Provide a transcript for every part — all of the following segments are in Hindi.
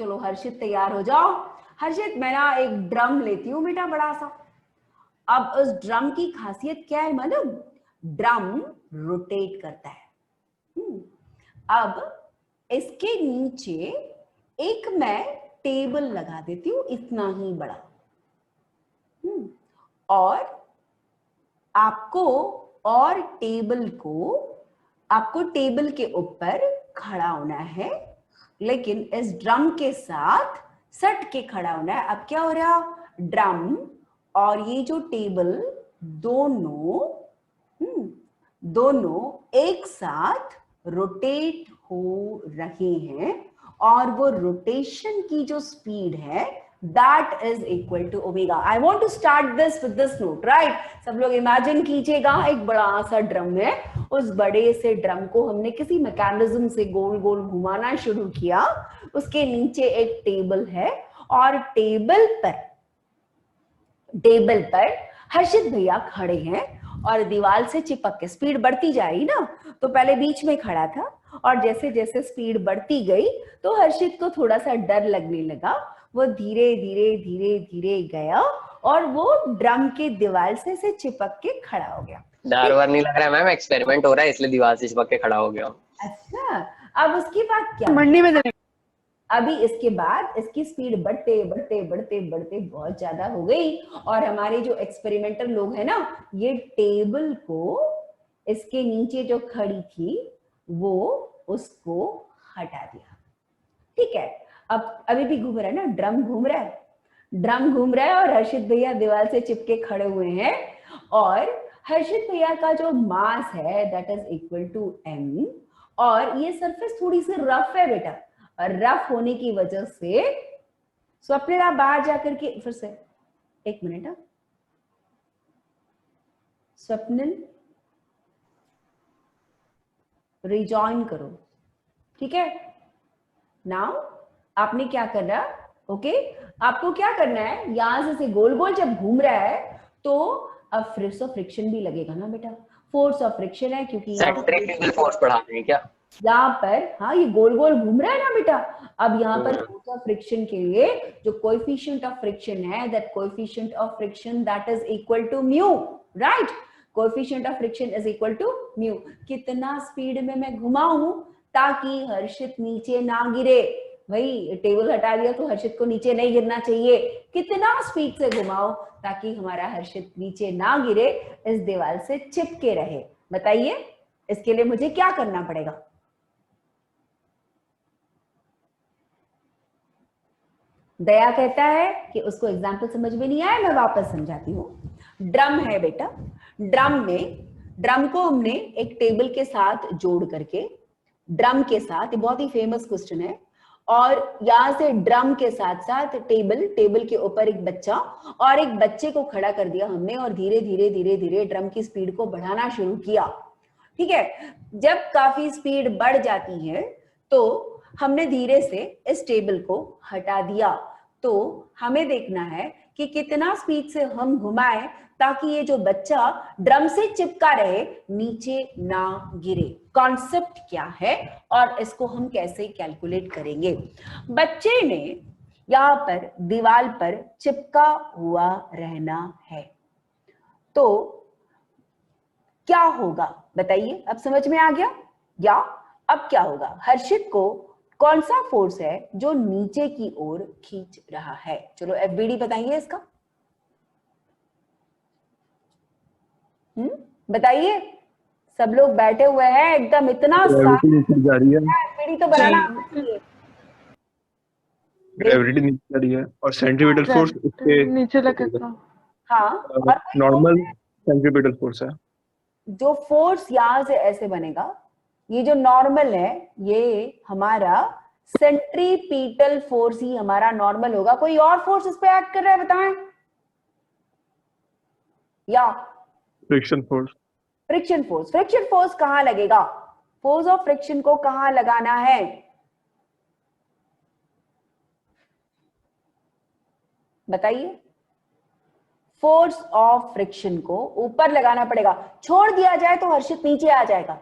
चलो हर्षित तैयार हो जाओ। हर्षित मैं ना एक ड्रम लेती हूँ बेटा बड़ा सा। अब उस ड्रम की खासियत क्या है मालूम? ड्रम रोटेट करता है। अब इसके नीचे एक मैं टेबल लगा देती हूँ इतना ही बड़ा। और आपको टेबल के ऊपर खड़ा होना है, लेकिन इस ड्रम के साथ सट के खड़ा होना है। अब क्या हो रहा? ड्रम और ये जो टेबल दोनों एक साथ रोटेट हो रहे हैं, और वो रोटेशन की जो स्पीड है that is equal to omega. I want to start this with this note, right? सब लोग इमेजिन कीजिएगा एक बड़ा सा ड्रम है। उस बड़े से ड्रम को हमने किसी मैकेनिज्म से गोल गोल घुमाना शुरू किया। उसके नीचे एक टेबल है और टेबल पर हर्षित भैया खड़े हैं और दीवार से चिपक के स्पीड बढ़ती जा रही ना, तो पहले बीच में खड़ा था और जैसे जैसे स्पीड बढ़ती गई तो हर्षित को थोड़ा सा डर लगने लगा। वो धीरे धीरे धीरे धीरे गया और वो ड्रम के दीवार से चिपक के खड़ा हो गया। डर वर नहीं लग रहा है मैम, एक्सपेरिमेंट हो रहा है इसलिए दीवार से चिपक के खड़ा हो गया। अच्छा, अब उसके बाद क्या? मंडी में अभी इसके बाद इसकी स्पीड बढ़ते बढ़ते बढ़ते बढ़ते बहुत ज्यादा हो गई और हमारे जो एक्सपेरिमेंटर लोग हैं ना, ये टेबल को इसके नीचे जो खड़ी थी वो उसको हटा दिया। ठीक है, अब अभी भी घूम रहा है ना, ड्रम घूम रहा है और हर्षित भैया दीवार से चिपके खड़े हुए हैं। और हर्षित भैया का जो मास है that is equal to m, और ये सरफेस थोड़ी सी रफ है बेटा, और रफ होने की वजह से स्वप्निल आप बाहर जाकर के फिर से एक मिनट, स्वप्निल रिजॉइन करो। ठीक है, नाउ आपने क्या करना? ओके, आपको क्या करना है, यहां से गोल गोल जब घूम रहा है तो अब फोर्स ऑफ फ्रिक्शन भी लगेगा ना बेटा। फोर्स ऑफ फ्रिक्शन है क्योंकि सेंट्रीफ्यूगल फोर्स पढ़ाते हैं क्या यहाँ पर? हाँ, ये गोल गोल घूम रहा है ना बेटा। अब यहाँ पर फोर्स ऑफ फ्रिक्शन के लिए जो कोएफिशिएंट ऑफ फ्रिक्शन है, that coefficient of friction that is equal to mu, right? Coefficient of friction is equal to mu. कितना स्पीड में मैं घुमाऊं ताकि हर्षित नीचे ना गिरे? भाई टेबल हटा दिया तो हर्षित को नीचे नहीं गिरना चाहिए। कितना स्पीड से घुमाओ ताकि हमारा हर्षित नीचे ना गिरे, इस दीवार से चिपके रहे? बताइए, इसके लिए मुझे क्या करना पड़ेगा? दया कहता है कि उसको एग्जाम्पल समझ में नहीं आया, मैं वापस समझाती हूँ। ड्रम है बेटा, ड्रम को हमने एक टेबल के साथ जोड़ करके, ड्रम के साथ, ये बहुत ही फेमस क्वेश्चन है, और यहां से ड्रम के साथ साथ टेबल के ऊपर एक बच्चा, और एक बच्चे को खड़ा कर दिया हमने, और धीरे धीरे धीरे धीरे ड्रम की स्पीड को बढ़ाना शुरू किया। ठीक है, जब काफी स्पीड बढ़ जाती है तो हमने धीरे से इस टेबल को हटा दिया। तो हमें देखना है कि कितना स्पीड से हम घुमाएं ताकि ये जो बच्चा ड्रम से चिपका रहे, नीचे ना गिरे। कॉन्सेप्ट क्या है और इसको हम कैसे कैलकुलेट करेंगे? बच्चे ने यहां पर दीवार पर चिपका हुआ रहना है, तो क्या होगा बताइए? अब समझ में आ गया? या अब क्या होगा? हर्षित को कौन सा फोर्स है जो नीचे की ओर खींच रहा है? चलो एफबीडी बताइए इसका। बताइए, सब लोग बैठे हुए हैं एकदम, इतना ग्रेविटी जा रही है, एफबीडी तो बनाना चाहिए। ग्रेविटी नीचे जा रही है और सेंट्रीपिटल फोर्स उसके नीचे लगेगा। हाँ, और नॉर्मल सेंट्रीपिटल फोर्स है। जो फोर्स यहां से ऐसे बनेगा, ये जो नॉर्मल है, ये हमारा सेंट्रीपिटल फोर्स ही हमारा नॉर्मल होगा। कोई और फोर्स इस पे एक्ट कर रहा है बताएं? या फ्रिक्शन फोर्स। फ्रिक्शन फोर्स कहां लगेगा? फोर्स ऑफ फ्रिक्शन को कहां लगाना है? बताइए। फोर्स ऑफ फ्रिक्शन को ऊपर लगाना पड़ेगा। छोड़ दिया जाए तो हर्षित नीचे आ जाएगा,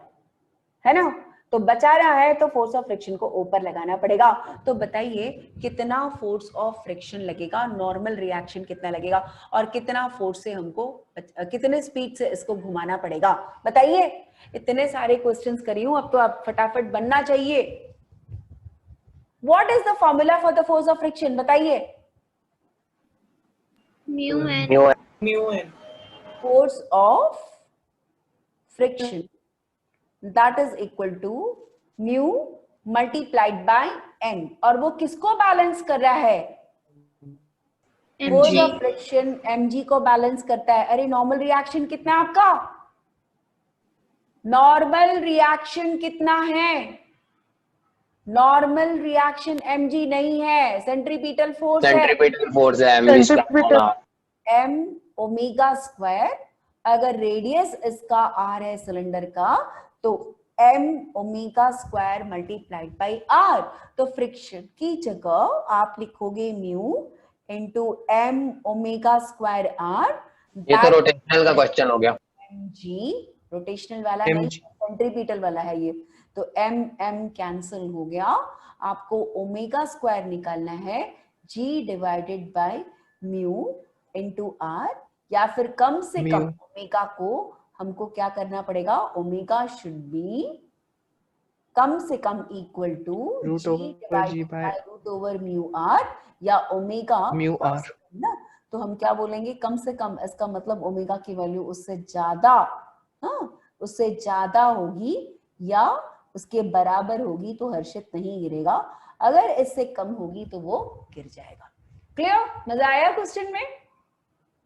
है ना? तो बचा रहा है तो फोर्स ऑफ फ्रिक्शन को ऊपर लगाना पड़ेगा। तो बताइए कितना फोर्स ऑफ फ्रिक्शन लगेगा, नॉर्मल रिएक्शन कितना लगेगा, और कितना फोर्स से हमको, कितने स्पीड से इसको घुमाना पड़ेगा, बताइए। इतने सारे क्वेश्चंस करी हूं, अब तो आप फटाफट बनना चाहिए। What is the formula for the force of friction, बताइए। Mu N. Mu N. Force of friction that is equal to mu multiplied by n, और वो किसको बैलेंस कर रहा है, फोर्स ऑफ फ्रिक्शन mg को बैलेंस करता है। अरे नॉर्मल रिएक्शन कितना है आपका, नॉर्मल रिएक्शन कितना है, नॉर्मल रिएक्शन mg नहीं है, सेंट्रीपिटल फोर्स है, सेंट्रीपिटल फोर्स है m ओमेगा स्क्वायर। अगर रेडियस इसका r है सिलेंडर का, तो m omega square multiplied by r। तो फ्रिक्शन की जगह आप लिखोगे mu into m omega square r। ये तो रोटेशनल का क्वेश्चन हो गया। mg रोटेशनल वाला नहीं, सेंट्रीपिटल वाला है ये। तो m कैंसिल हो गया, आपको ओमेगा स्क्वायर निकालना है, g divided by mu into r, या फिर कम से कम ओमेगा को हमको क्या करना पड़ेगा, ओमेगा शुड बी कम से कम equal to root over mu R, या ओमेगा म्यू आर ना। तो हम क्या बोलेंगे, कम से कम, इसका मतलब ओमेगा की वैल्यू उससे ज्यादा, हाँ उससे ज्यादा होगी या उसके बराबर होगी तो हर्षित नहीं गिरेगा, अगर इससे कम होगी तो वो गिर जाएगा। क्लियर, मजा आया क्वेश्चन में।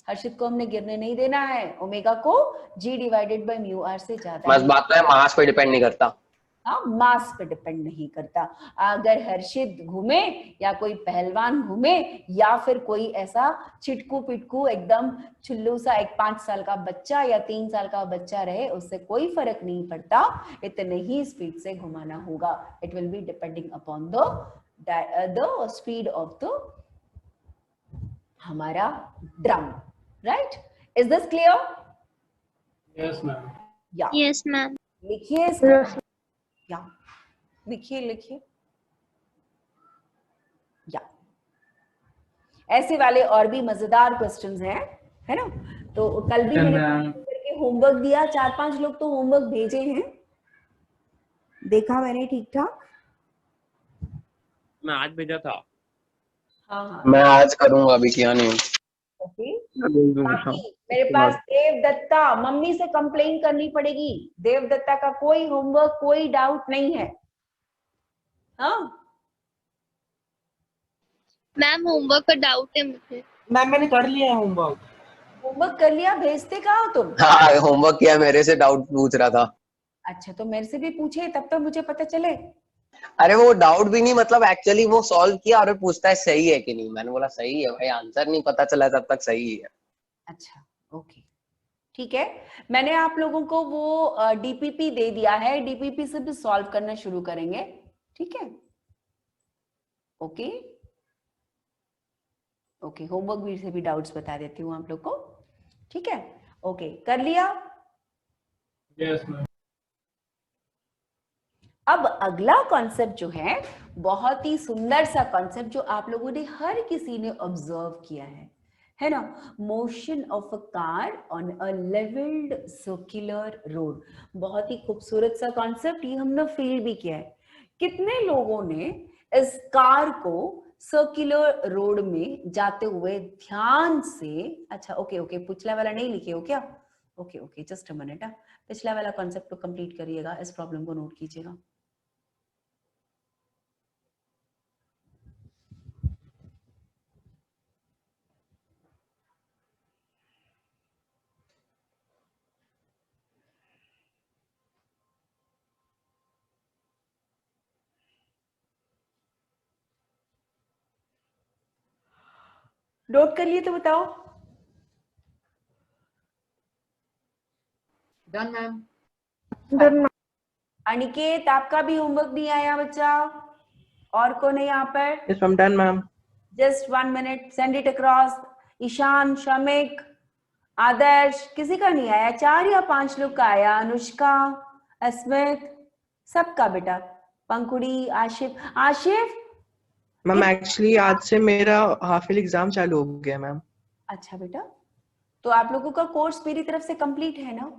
हर्षित को हमने गिरने नहीं देना है, ओमेगा को g divided by mu R से ज्यादा। बस बात तो है मास पे डिपेंड नहीं करता। हाँ, मास पे डिपेंड नहीं करता। अगर हर्षित घूमे या कोई पहलवान घूमे या फिर कोई ऐसा चिटकू पिटकू एकदम चुल्लू सा एक 5 साल का बच्चा या 3 साल का बच्चा रहे, उससे कोई फर्क नहीं पड़ता, इतने ही स्पीड से घुमाना होगा। It will be depending upon the speed of the हमारा drum, right. Is this clear? Yes ma'am. Yeah yes ma'am. लिखिए, या लिखिए लिखिए, या ऐसे वाले और भी मजेदार क्वेश्चंस हैं, है ना। तो कल भी मैंने करके होमवर्क दिया, 4-5 लोग तो होमवर्क भेजे हैं, देखा मैंने ठीक ठाक। मैं आज भेजा था। हाँ, मैं आज करूंगा, अभी किया नहीं। ओके। मेरे पास देवदत्ता, मम्मी से कंप्लेन करनी पड़ेगी, देवदत्ता का कोई होमवर्क, कोई डाउट नहीं है। हाँ मैम होमवर्क का डाउट है मुझे। मैम मैंने कर लिया है होमवर्क। होमवर्क कर लिया, भेजते कहाँ हो तुम? हाँ होमवर्क किया, मेरे से डाउट पूछ रहा था। अच्छा, तो मेरे से भी पूछे, तब तो मुझे पता चले। अरे वो डाउट भी नहीं, मतलब एक्चुअली वो सॉल्व किया और पूछता है सही है कि नहीं। मैंने बोला सही है भाई, आंसर नहीं पता चला तब तक सही है। अच्छा ओके, ठीक है। मैंने आप लोगों को वो डीपीपी दे दिया है, डीपीपी से भी सॉल्व करना शुरू करेंगे, ठीक है। ओके ओके, होमवर्क भी से भी डाउट्स बता देती हूँ आप लोग को, ठीक है। ओके, कर लिया? Yes ma'am. अब अगला कॉन्सेप्ट जो है, बहुत ही सुंदर सा कॉन्सेप्ट जो आप लोगों ने हर किसी ने ऑब्जर्व किया है ना, motion of a car on a levelled circular road. बहुत ही खूबसूरत सा कॉन्सेप्ट, ये हमने फील भी किया है। कितने लोगों ने इस कार को सर्कुलर रोड में जाते हुए ध्यान से, अच्छा ओके ओके, पिछला वाला नहीं लिखे हो क्या? Okay okay, just a minute, पिछला वाला कॉन्सेप्ट को कंप्लीट करिएगा, इस प्रॉब्लम को नोट कीजिएगा। नोट कर लिए तो बताओ। Done ma'am. डन। अनिकेत, आपका भी होमवर्क नहीं आया बच्चा? और कौन है यहाँ पर? Yes ma'am, done ma'am. Just 1 minute, send it across. Ishan, Shamik, Adarsh, किसी का नहीं आया? 4 या 5 लोग का आया। अनुष्का, अस्मित, सबका बेटा, पंखुड़ी, आशिफ, आशिफ। मैम एक्चुअली आज से मेरा हाफ ईयर एग्जाम चालू हो गया मैम। अच्छा बेटा, तो आप लोगों का कोर्स मेरी तरफ से कंप्लीट है ना?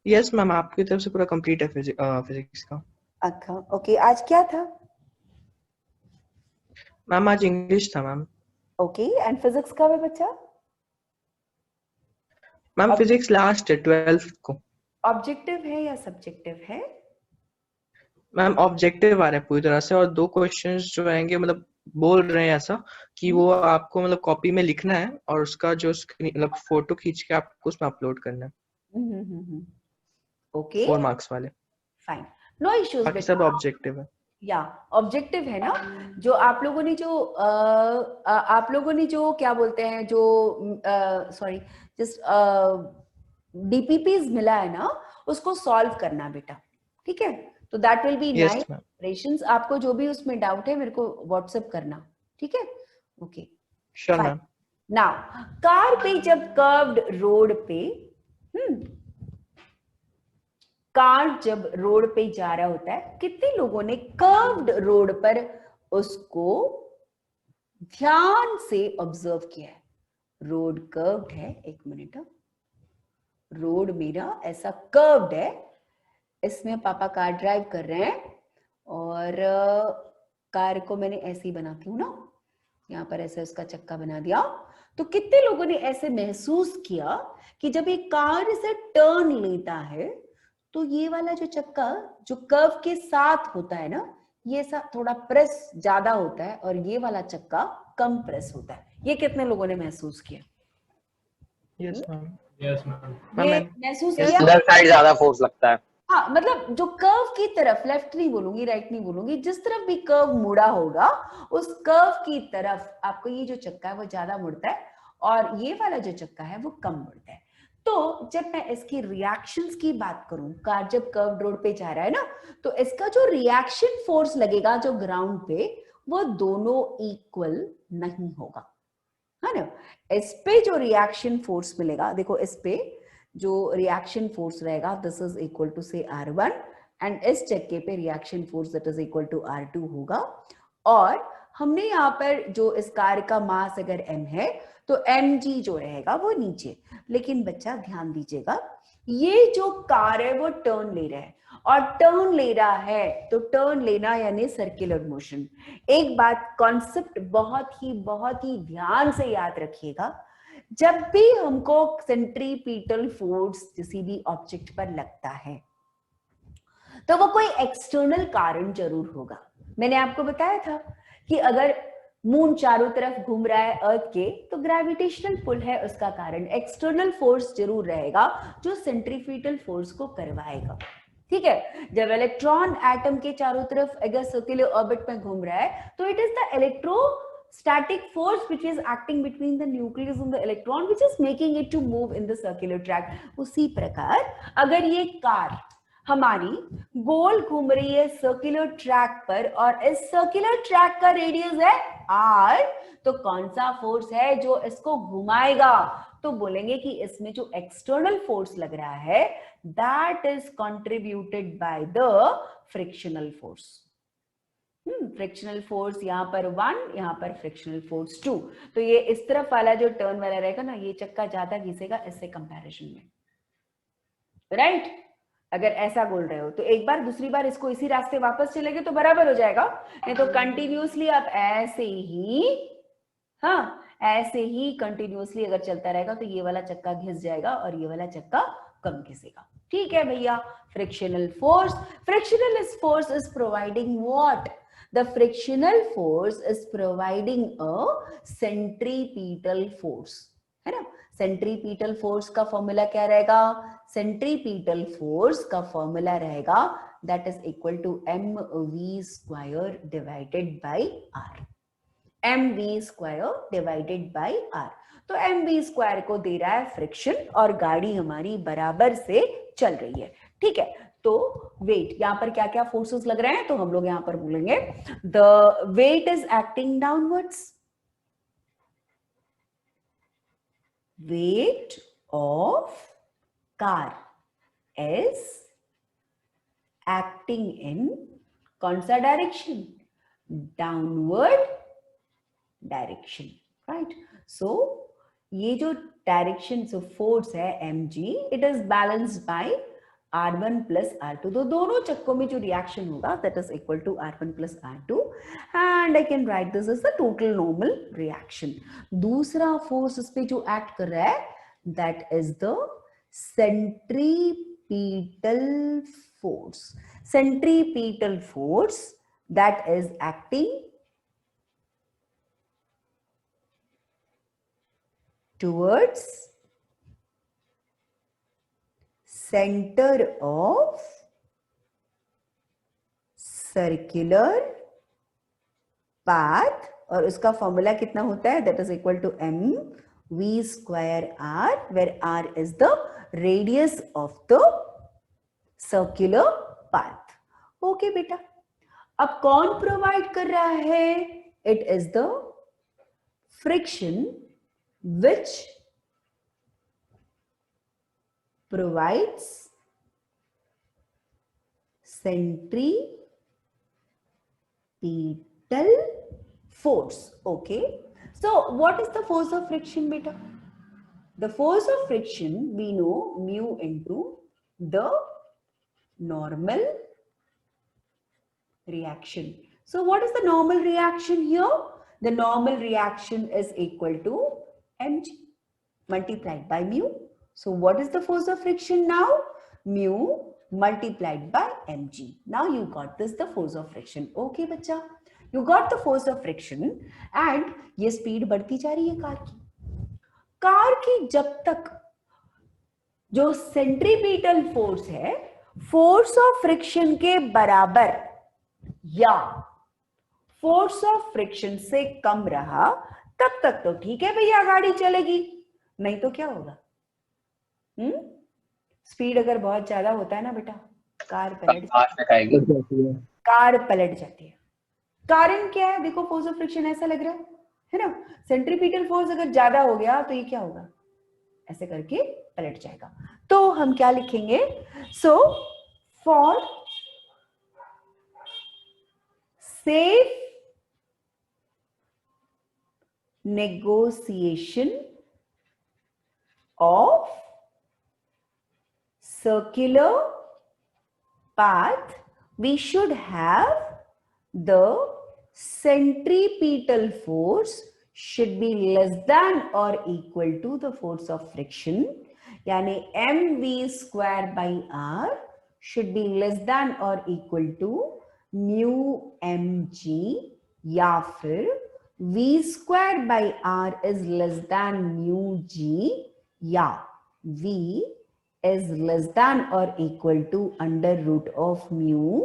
यस मैम, आपकी तरफ से पूरा कंप्लीट है फिजिक्स का। अच्छा ओके, आज क्या था? मैम आज इंग्लिश था मैम। ओके, एंड फिजिक्स का भी बच्चा? मैम अब- फिजिक्स लास्ट है 12th को। ऑब्जेक्टिव है या सब्जेक्टिव है? मैम ऑब्जेक्टिव आ रहा है पूरी तरह से, और 2 क्वेश्चंस जो आएंगे मतलब बोल रहे हैं ऐसा कि वो आपको मतलब कॉपी में लिखना है और उसका जो स्क्रीन मतलब फोटो खींच के आपको उसमें अपलोड करना है। ओके 4 मार्क्स वाले, फाइन, नो इश्यूज बाकी बेटा। सब ऑब्जेक्टिव है। या ऑब्जेक्टिव है ना? जो आप लोगों ने जो आप लोगों ने जो क्या बोलते हैं, जो सॉरी जस्ट डीपीपीज मिला है ना, उसको सॉल्व करना बेटा, ठीक है? तो that will be yes nice ma'am. Operations. आपको जो भी उसमें डाउट है मेरे को व्हाट्सएप करना, ठीक है? Okay sure fine. Ma'am. Now car पे जब कर्व्ड रोड पे कार जब रोड पे जा रहा होता है, कितने लोगों ने कर्व्ड रोड पर उसको ध्यान से ऑब्जर्व किया है? रोड कर्व्ड है, एक मिनट, रोड मेरा ऐसा कर्व्ड है, इसमें पापा कार ड्राइव कर रहे हैं और कार को मैंने ऐसे ही बनाती हूँ ना, यहाँ पर ऐसे उसका चक्का बना दिया। तो कितने लोगों ने ऐसे महसूस किया कि जब एक कार इसे टर्न लेता है तो ये वाला जो चक्का जो कर्व के साथ होता है ना, ये ऐसा थोड़ा प्रेस ज्यादा होता है और ये वाला चक्का कम प्रेस होता है। ये कितने लोगों ने महसूस किया? Yes ma'am. Yes, ma'am. ये मैम महसूस Yes, किया? अंदर साइड ज्यादा फोर्स लगता है। हाँ, मतलब जो कर्व की तरफ, लेफ्ट नहीं बोलूंगी, राइट नहीं बोलूंगी, जिस तरफ भी कर्व मुड़ा होगा उस कर्व की तरफ आपको ये जो चक्का है वो ज्यादा मुड़ता है और ये वाला जो चक्का है वो कम मुड़ता है। तो जब मैं इसकी रिएक्शंस की बात करूं, कार जब कर्व रोड पे जा रहा है ना, तो इसका जो रिएक्शन फोर्स लगेगा जो ग्राउंड पे, वो दोनों इक्वल नहीं होगा, है ना? इस पे जो रिएक्शन फोर्स मिलेगा, देखो इस पे जो रिएक्शन फोर्स रहेगा, दिस इज इक्वल टू से R1, एंड इस चक्के पे reaction force that is equal to R2 होगा। और हमने यहाँ पर जो इस कार का मास अगर m है तो mg जो रहेगा वो नीचे। लेकिन बच्चा ध्यान दीजिएगा, ये जो कार है वो टर्न ले रहा है, और टर्न ले रहा है तो टर्न लेना यानी सर्कुलर मोशन। एक बात कॉन्सेप्ट बहुत ही ध्यान से याद रखिएगा, जब भी हमको सेंट्रीपिटल फोर्स किसी भी ऑब्जेक्ट पर लगता है तो वो कोई एक्सटर्नल कारण जरूर होगा। मैंने आपको बताया था कि अगर मून चारों तरफ घूम रहा है अर्थ के, तो ग्रेविटेशनल पुल है उसका कारण, एक्सटर्नल फोर्स जरूर रहेगा जो सेंट्रीपिटल फोर्स को करवाएगा, ठीक है? जब इलेक्ट्रॉन एटम के चारों तरफ अगर सर्कुलर ऑर्बिट में घूम रहा है तो it is the electrostatic force which is acting between the nucleus and the electron which is making it to move in the circular track। उसी प्रकार अगर ये कार हमारी गोल घूम रही है सर्कुलर ट्रैक पर और इस सर्कुलर ट्रैक का रेडियस है r, तो कौन सा फोर्स है जो इसको घुमाएगा? तो बोलेंगे कि इसमें जो एक्सटर्नल फोर्स लग रहा है that is contributed by the frictional force. Frictional force यहाँ पर 1, यहाँ पर फ्रिक्शनल फोर्स 2। तो ये इस तरफ वाला जो टर्न वाला रहेगा ना, ये चक्का ज्यादा घिसेगा इससे कंपैरिजन में, राइट? अगर ऐसा बोल रहे हो तो एक बार दूसरी बार इसको इसी रास्ते वापस चलेंगे तो बराबर हो जाएगा, नहीं तो कंटिन्यूअसली आप ऐसे ही, हाँ ऐसे ही कंटिन्यूअसली अगर चलता रहेगा तो ये वाला चक्का घिस जाएगा और ये वाला चक्का कम घिसेगा, ठीक है भैया? Frictional force, frictional force is providing what? The frictional force is providing a centripetal force, है ना? सेंट्रीपिटल फोर्स का फॉर्मूला क्या रहेगा? सेंट्रीपिटल फोर्स का फॉर्मूला रहेगा that is equal to mv square divided by r, mv square divided by r। तो mv स्क्वायर को दे रहा है फ्रिक्शन और गाड़ी हमारी बराबर से चल रही है, ठीक है? तो वेट, यहां पर क्या क्या फोर्सेस लग रहे हैं तो हम लोग यहां पर बोलेंगे the weight is acting downwards, weight of car is acting in कौन सा direction? Downward direction, right? So ये जो डायरेक्शन से फोर्स है mg, it is balanced by R1 plus R2. तो दोनों चक्कों में जो रिएक्शन होगा that is equal to R1 plus R2 and I can write this is the total normal reaction. दूसरा फोर्स इस पे जो एक्ट कर रहा है that is the centripetal force. Centripetal force that is acting towards center of circular path और उसका फॉर्मूला कितना होता है? That is equal to m v square r, where r is the radius of the circular path. Okay बेटा, अब कौन प्रोवाइड कर रहा है? It is the friction which provides centripetal force. Okay, so what is the force of friction, beta? The force of friction we know mu into the normal reaction. So what is the normal reaction here? The normal reaction is equal to mg multiplied by mu. So what is the force of friction now? Mu multiplied by mg. Now you got this, the force of friction. Okay बच्चा, you got the force of friction and ये स्पीड बढ़ती जा रही है कार की जब तक जो सेंट्रीपीटल फोर्स है फोर्स ऑफ फ्रिक्शन के बराबर या फोर्स ऑफ फ्रिक्शन से कम रहा तब तक तो ठीक है भैया, गाड़ी चलेगी. नहीं तो क्या होगा? स्पीड अगर बहुत ज्यादा होता है ना बेटा, कार पलट जाती है. कारण क्या है? देखो फोर्स ऑफ फ्रिक्शन ऐसा लग रहा है ना, सेंट्रीपीटल फोर्स अगर ज्यादा हो गया तो ये क्या होगा? ऐसे करके पलट जाएगा. तो हम क्या लिखेंगे? So for safe negotiation of circular path, we should have the centripetal force should be less than or equal to the force of friction. यानी mv square by r should be less than or equal to mu mg या फिर v square by r is less than mu g या v is less than or equal to under root of mu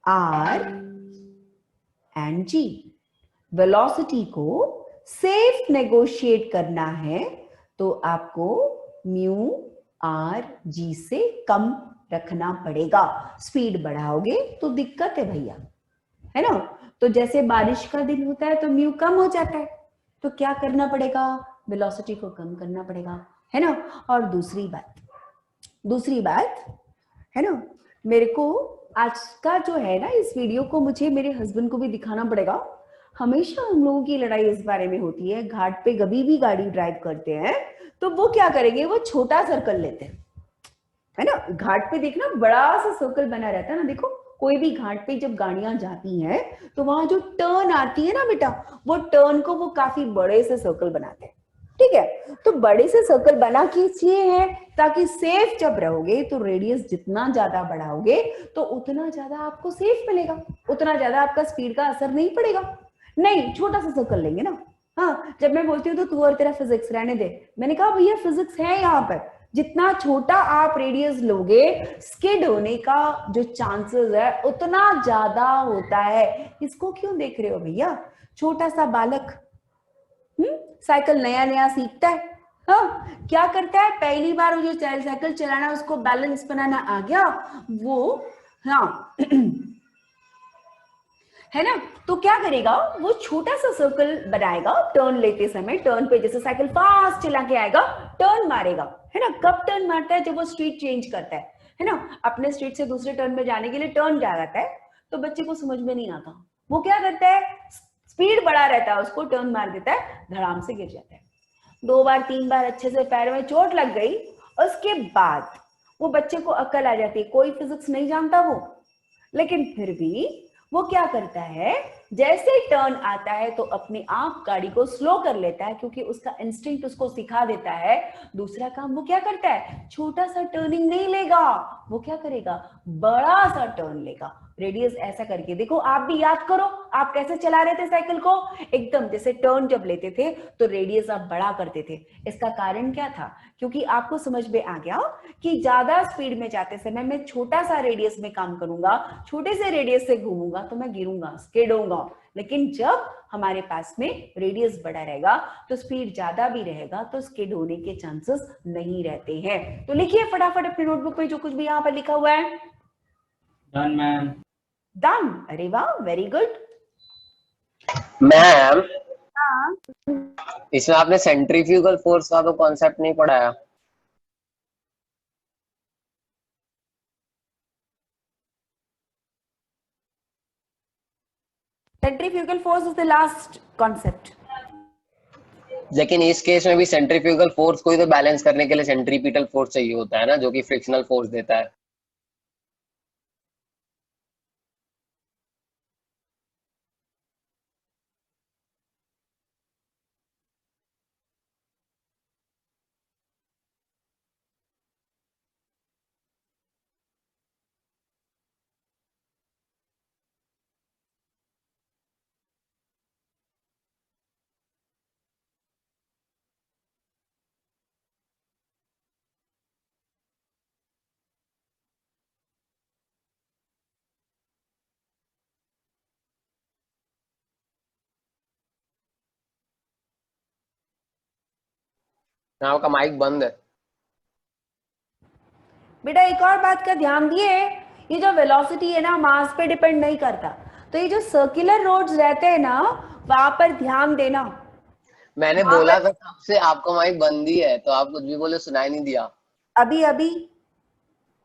r and g. Velocity को सेफ नेगोशिएट करना है तो आपको mu r g से कम रखना पड़ेगा. स्पीड बढ़ाओगे तो दिक्कत है भैया, है ना. तो जैसे बारिश का दिन होता है तो म्यू कम हो जाता है, तो क्या करना पड़ेगा? वेलोसिटी को कम करना पड़ेगा, है ना. और दूसरी बात है ना, मेरे को आज का जो है ना इस वीडियो को मुझे मेरे हस्बैंड को भी दिखाना पड़ेगा. हमेशा हम लोगों की लड़ाई इस बारे में होती है, घाट पे कभी भी गाड़ी ड्राइव करते हैं तो वो क्या करेंगे? वो छोटा सर्कल लेते हैं, है ना. घाट पे देखना बड़ा सा सर्कल बना रहता है ना. देखो कोई भी घाट पे जब गाड़ियां जाती हैं तो वहां जो टर्न आती है ना बेटा, वो टर्न को वो काफी बड़े से सर्कल बनाते हैं. ठीक है, तो बड़े से सर्कल बना के इसलिए है ताकि सेफ जब रहोगे तो रेडियस जितना ज्यादा बढ़ाओगे तो उतना ज्यादा आपको सेफ मिलेगा, उतना ज्यादा आपका स्पीड का असर नहीं पड़ेगा. नहीं, छोटा सा सर्कल लेंगे ना. हाँ, जब मैं बोलती हूँ तो तू और तेरा फिजिक्स रहने दे, मैंने कहा भैया फिजिक्स है यहाँ पर. जितना छोटा आप रेडियस लोगे स्किड होने का जो चांसेस है उतना ज्यादा होता है. इसको क्यों देख रहे हो भैया? छोटा सा बालक साइकिल नया सीखता है, हाँ, क्या करता है? पहली बार वो जो साइकिल चलाना, उसको बैलेंस बनाना आ गया वो, हाँ है ना. तो क्या करेगा? वो छोटा सा सर्कल बनाएगा टर्न लेते समय. टर्न पे जैसे साइकिल फास्ट चला के आएगा, टर्न मारेगा, है ना. कब टर्न मारता है? जब वो स्ट्रीट चेंज करता है. है ना, अपने स्ट्रीट से दूसरे टर्न में जाने के लिए टर्न क्या रहता है, तो बच्चे को समझ में नहीं आता, वो क्या करता है, स्पीड बढ़ा रहता है, उसको टर्न मार देता है, धड़ाम से गिर जाता है। 2 बार 3 बार अच्छे से पैर में चोट लग गई, उसके बाद वो बच्चे को अक्ल आ जाती है, कोई फिजिक्स नहीं जानता वो, लेकिन फिर भी वो क्या करता है, जैसे टर्न आता है तो अपने आप गाड़ी को स्लो कर लेता है, क्योंकि उसका इंस्टिंक्ट उसको सिखा देता है। दूसरा काम वो क्या करता है, छोटा सा टर्निंग नहीं लेगा, वो क्या करेगा, बड़ा सा टर्न लेगा। रेडियस ऐसा करके देखो, आप भी याद करो, आप कैसे चला रहे थे साइकिल को, एकदम जैसे टर्न जब लेते थे तो रेडियस आप बड़ा करते थे। इसका कारण क्या था, क्योंकि आपको समझ में आ गया कि ज्यादा स्पीड में जाते समय मैं छोटा सा रेडियस में काम करूंगा, छोटे से रेडियस से घूमूंगा तो मैं गिरूंगा, स्किड होऊंगा। लेकिन जब हमारे पास में रेडियस बड़ा रहेगा तो स्पीड ज्यादा भी रहेगा, तो स्किड होने के चांसेस नहीं रहते हैं। तो लिखिए फटाफट अपनी नोटबुक में जो कुछ भी यहाँ पर लिखा हुआ है। Done ma'am. डन, अरे वाह, वेरी गुड। मैम हाँ, इसमें आपने सेंट्रीफ्यूगल फोर्स का तो कॉन्सेप्ट नहीं पढ़ाया। centrifugal force is the last concept. लेकिन इस केस में भी सेंट्रीफ्यूगल फोर्स को ही तो बैलेंस करने के लिए सेंट्रीपिटल फोर्स चाहिए होता है ना, जो कि फ्रिक्शनल फोर्स देता है। आपका माइक बंद है। बेटा एक और बात का ध्यान दिए, ये जो वेलोसिटी है ना मास पे डिपेंड नहीं करता, तो ये जो सर्कुलर रोड्स रहते हैं ना वहां पर ध्यान देना। मैंने बोला था आपसे आपका माइक बंद ही है, तो आप कुछ भी बोले सुनाई नहीं दिया। अभी अभी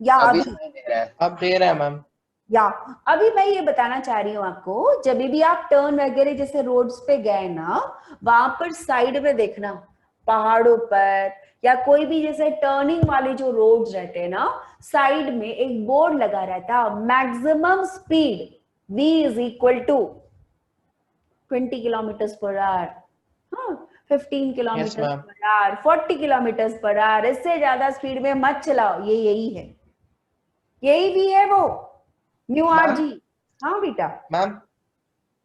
या अभी अभी सुनाई दे रहा है। अब दे रहा है मैम। या अभी मैं ये बताना चाह रही हूँ आपको, जब भी आप टर्न वगैरह जैसे रोड्स पे गए ना, वहां पर साइड में देखना, पहाड़ों पर या कोई भी जैसे टर्निंग वाले जो रोड्स रहते हैं ना, साइड में एक बोर्ड लगा रहता, maximum speed v is equal to 20 kilometre per hour, 15 kilometre ma'am. Per our, 40 kilometre per our, इससे ज्यादा स्पीड में मत चलाओ। ये यही है, यही भी है वो म्यू आर जी। हाँ बेटा,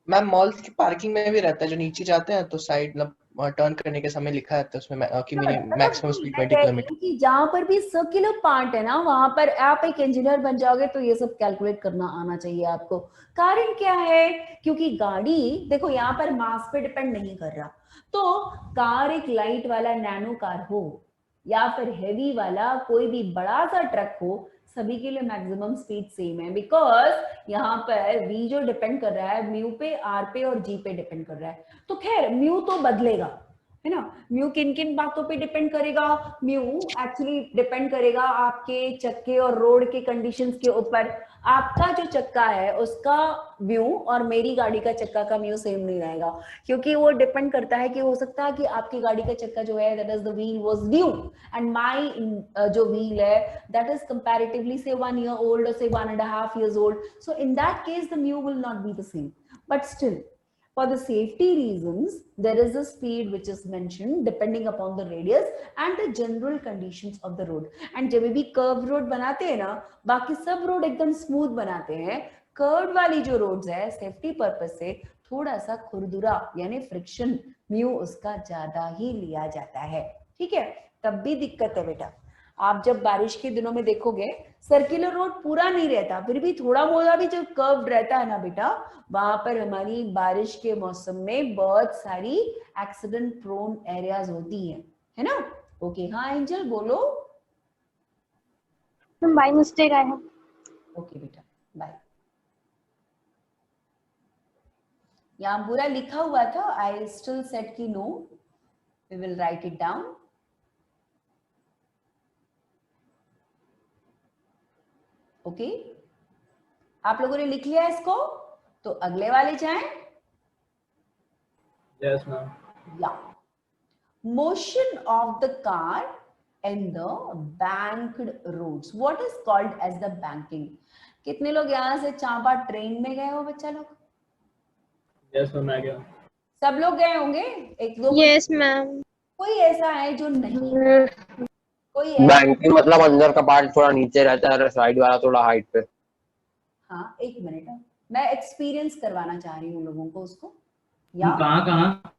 मैम मॉल्स की पार्किंग में भी रहता है, जो नीचे जाते हैं तो साइड मतलब टर्न करने के समय लिखा रहता है उसमें कि मैक्सिमम स्पीड 20 किलोमीटर। कि जहां पर भी सर्कुलर पार्ट है ना वहां पर आप एक इंजीनियर बन जाओगे तो ये सब कैलकुलेट करना आना चाहिए आपको। कारण क्या है, क्योंकि गाड़ी देखो यहाँ पर मास पे डिपेंड नहीं कर रहा, तो कार एक लाइट वाला नैनो कार हो या फिर हेवी वाला कोई भी बड़ा सा ट्रक हो, सभी के लिए मैक्सिमम स्पीड सेम है, बिकॉज यहाँ पर v जो डिपेंड कर रहा है म्यू पे, r पे और g पे डिपेंड कर रहा है। तो खैर म्यू तो बदलेगा, है ना, म्यू किन किन बातों पे डिपेंड करेगा, म्यू एक्चुअली डिपेंड करेगा आपके चक्के और रोड के कंडीशंस के ऊपर। आपका जो चक्का है उसका म्यू और मेरी गाड़ी का चक्का का म्यू सेम नहीं रहेगा, क्योंकि वो डिपेंड करता है कि हो सकता है कि आपकी गाड़ी का चक्का जो है that is the wheel was new and my जो व्हील है दैट इज कंपैरेटिवली से 1 year old or say 1.5 years old, so in that case the mu will not be the same, but still for the safety reasons there is a speed which is mentioned depending upon the radius and the general conditions of the road. and जब भी curve road बनाते हैं ना, बाकी सब रोड एकदम स्मूथ बनाते हैं, कर्व वाली जो रोड्स है सेफ्टी पर्पस से थोड़ा सा खुरदुरा यानी फ्रिक्शन म्यू उसका ज्यादा ही लिया जाता है। ठीक है, तब भी दिक्कत है बेटा, आप जब बारिश के दिनों में देखोगे सर्कुलर रोड पूरा नहीं रहता, फिर भी थोड़ा बहुत भी जो कर्व रहता है ना बेटा, वहां पर हमारी बारिश के मौसम में बहुत सारी एक्सीडेंट प्रोन एरियाज होती हैं, है ना। ओके, हाँ एंजल बोलो। By mistake I have. Okay बेटा, बाय। यहाँ बुरा लिखा हुआ था, आई स्टिल सेड कि no, we will write it down. Okay, आप लोगों ने लिख लिया इसको, तो अगले वाले जाएं। Yes, ma'am. या motion of the car in the banked roads, what is called as the banking. कितने लोग यहाँ से चांपा ट्रेन में गए हो बच्चा लोग? Yes, ma'am. आ गया. सब लोग गए होंगे, एक दो Yes, ma'am. कोई ऐसा है जो नहीं, कोई ऐसा, बैंकिंग मतलब अंदर का पार्ट थोड़ा नीचे रहता है, साइड वाला थोड़ा हाइट पे. हाँ एक मिनट, मैं एक्सपीरियंस करवाना चाह रही हूँ लोगों को उसको। या कहाँ कहाँ?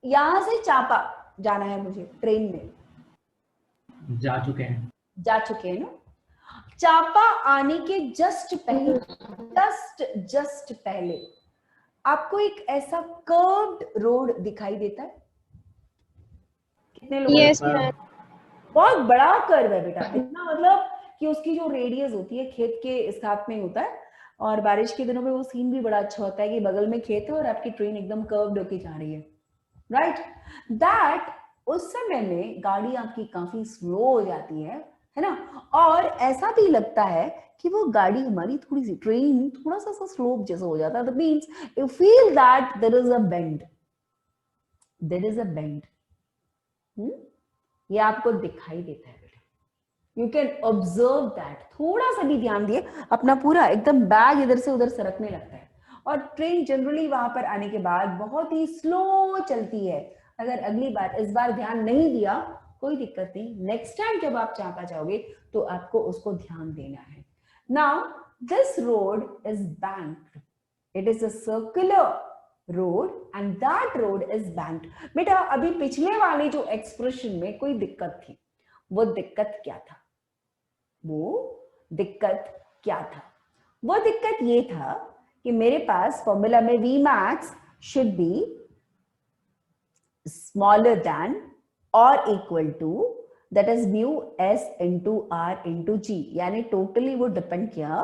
यहाँ से चांपा जाना है मुझे ट्रेन में, जा चुके हैं. जा चुके हैं ना। चांपा आने के जस्ट पहले आपको एक ऐसा कर्व्ड रोड दिखाई देता है? कितने लोग? Yes, ma'am. बहुत बड़ा कर्व है बेटा, इतना मतलब कि उसकी जो रेडियस होती है खेत के साथ में होता है, और बारिश के दिनों में वो सीन भी बड़ा अच्छा होता है कि बगल में खेत है और आपकी ट्रेन एकदम कर्व्ड होके जा रही है, राइट। दैट उस समय में गाड़ी आपकी काफी स्लो हो जाती है ना, और ऐसा भी लगता है कि वो गाड़ी हमारी थोड़ी सी ट्रेन थोड़ा सा स्लोप जैसा हो जाता है। That means you feel that there is a bend, ये आपको दिखाई देता है बेटा, यू कैन ऑब्जर्व दैट। थोड़ा सा भी ध्यान दिए, अपना पूरा एकदम बैग इधर से उधर सरकने लगता है, और ट्रेन जनरली वहां पर आने के बाद बहुत ही स्लो चलती है। अगर अगली बार इस बार ध्यान नहीं दिया कोई दिक्कत नहीं, नेक्स्ट टाइम जब आप चांपा जाओगे तो आपको उसको ध्यान देना है। Now this road is banked, it is a circular road and that road is banked. बेटा अभी पिछले वाली जो एक्सप्रेशन में कोई दिक्कत थी, वो दिक्कत क्या था? वो दिक्कत ये था कि मेरे पास फॉर्मूला में Vmax should be smaller than or equal to that is mu s into r into g, यानी टोटली वो डिपेंड किया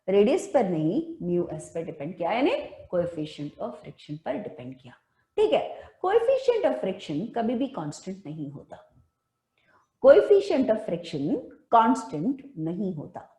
रेडियस पर नहीं, म्यू एस पर डिपेंड किया, यानी कोएफिशिएंट ऑफ फ्रिक्शन पर डिपेंड किया। ठीक है, कोएफिशिएंट ऑफ फ्रिक्शन कभी भी कांस्टेंट नहीं होता, कोएफिशिएंट ऑफ फ्रिक्शन कांस्टेंट नहीं होता।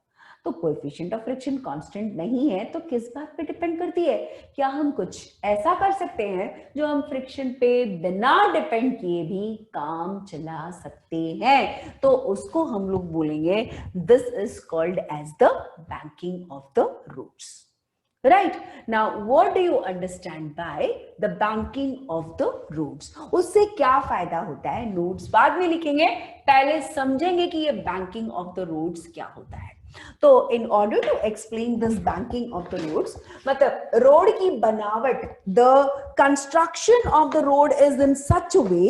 तो कोएफिशिएंट ऑफ फ्रिक्शन कांस्टेंट नहीं है तो किस बात पे डिपेंड करती है? क्या हम कुछ ऐसा कर सकते हैं जो हम फ्रिक्शन पे बिना डिपेंड किए भी काम चला सकते हैं? तो उसको हम लोग बोलेंगे this is called as the banking of the routes. Right now, what do you understand by the banking of the roads? उससे क्या फायदा होता है? नोट्स बाद में लिखेंगे, पहले समझेंगे कि ये banking of the roads क्या होता है। तो in order to explain this banking of the roads, मतलब रोड की बनावट, the construction of the road is in such a way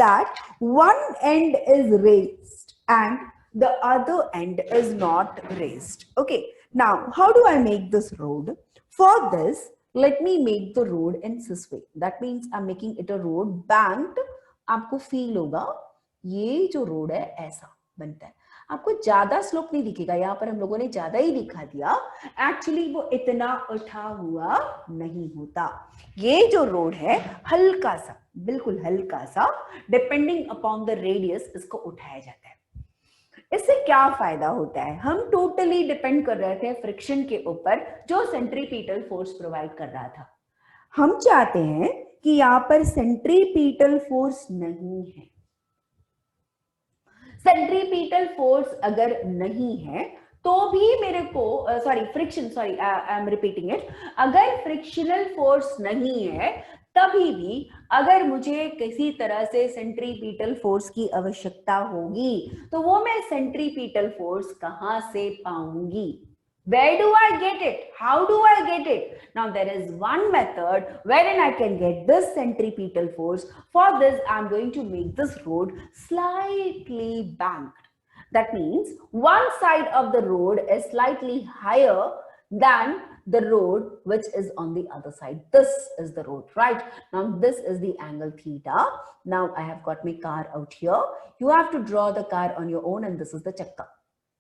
that one end is raised and the other end is not raised. Okay, now how do I make this road? For this, let me make the road in this way. That means I'm making it a road banked. आपको फील होगा ये जो रोड है ऐसा बनता है, आपको ज्यादा स्लोप नहीं दिखेगा, यहाँ पर हम लोगों ने ज्यादा ही दिखा दिया, एक्चुअली वो इतना उठा हुआ नहीं होता। ये जो रोड है हल्का सा, बिल्कुल हल्का सा, डिपेंडिंग अपॉन द रेडियस इसको उठाया जाता है। इससे क्या फायदा होता है? हम टोटली डिपेंड कर रहे थे फ्रिक्शन के ऊपर जो सेंट्रीपिटल फोर्स प्रोवाइड कर रहा था। हम चाहते हैं कि यहां पर सेंट्रीपिटल फोर्स नहीं है। सेंट्रीपिटल फोर्स अगर नहीं है तो भी मेरे को आई एम रिपीटिंग इट, अगर फ्रिक्शनल फोर्स नहीं है तभी भी अगर मुझे किसी तरह से सेंट्रीपिटल फोर्स की आवश्यकता होगी तो वो मैं सेंट्रीपिटल फोर्स कहां से पाऊंगी? Where do I get it? How do I get it? Now there is one method wherein I can get this centripetal force. For this I am going to make this road slightly banked. That means one side of the road is slightly higher than the road which is on the other side. This is the road, right? Now this is the angle theta. Now I have got my car out here. You have to draw the car on your own, and this is the chakka,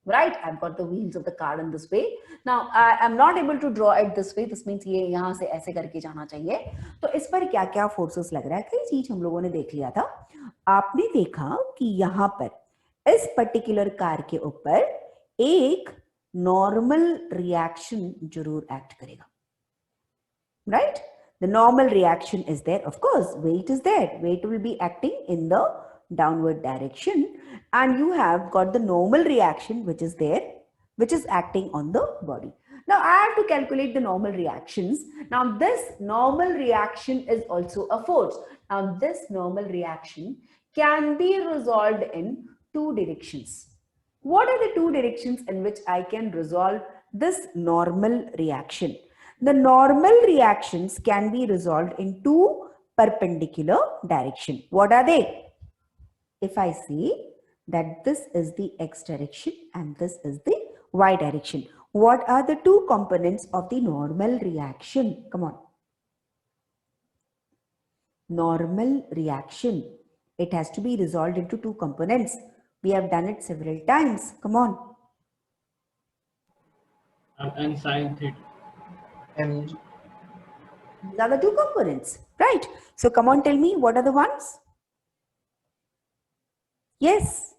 right? I've got the wheels of the car in this way. Now I am not able to draw it this way. This means ये यहाँ से ऐसे करके जाना चाहिए। तो इस पर क्या क्या फोर्सेस लग रहा है, कई चीज हम लोगों ने देख लिया था। आपने देखा कि यहाँ पर इस पर्टिकुलर कार के ऊपर एक नॉर्मल रिएक्शन जरूर एक्ट करेगा, right? The normal reaction is there, of course, weight is there, weight will be acting in the downward direction, and you have got the normal reaction which is there, which is acting on the body. Now I have to calculate the normal reactions. Now this normal reaction is also a force. Now this normal reaction can be resolved in two directions. What are the two directions in which I can resolve this normal reaction? The normal reactions can be resolved in two perpendicular directions. What are they? If I say that this is the x direction and this is the y direction, what are the two components of the normal reaction? Come on. Normal reaction. It has to be resolved into two components. We have done it several times. Come on. And sin theta. And These are the two components, right? So come on, tell me, what are the ones? Yes.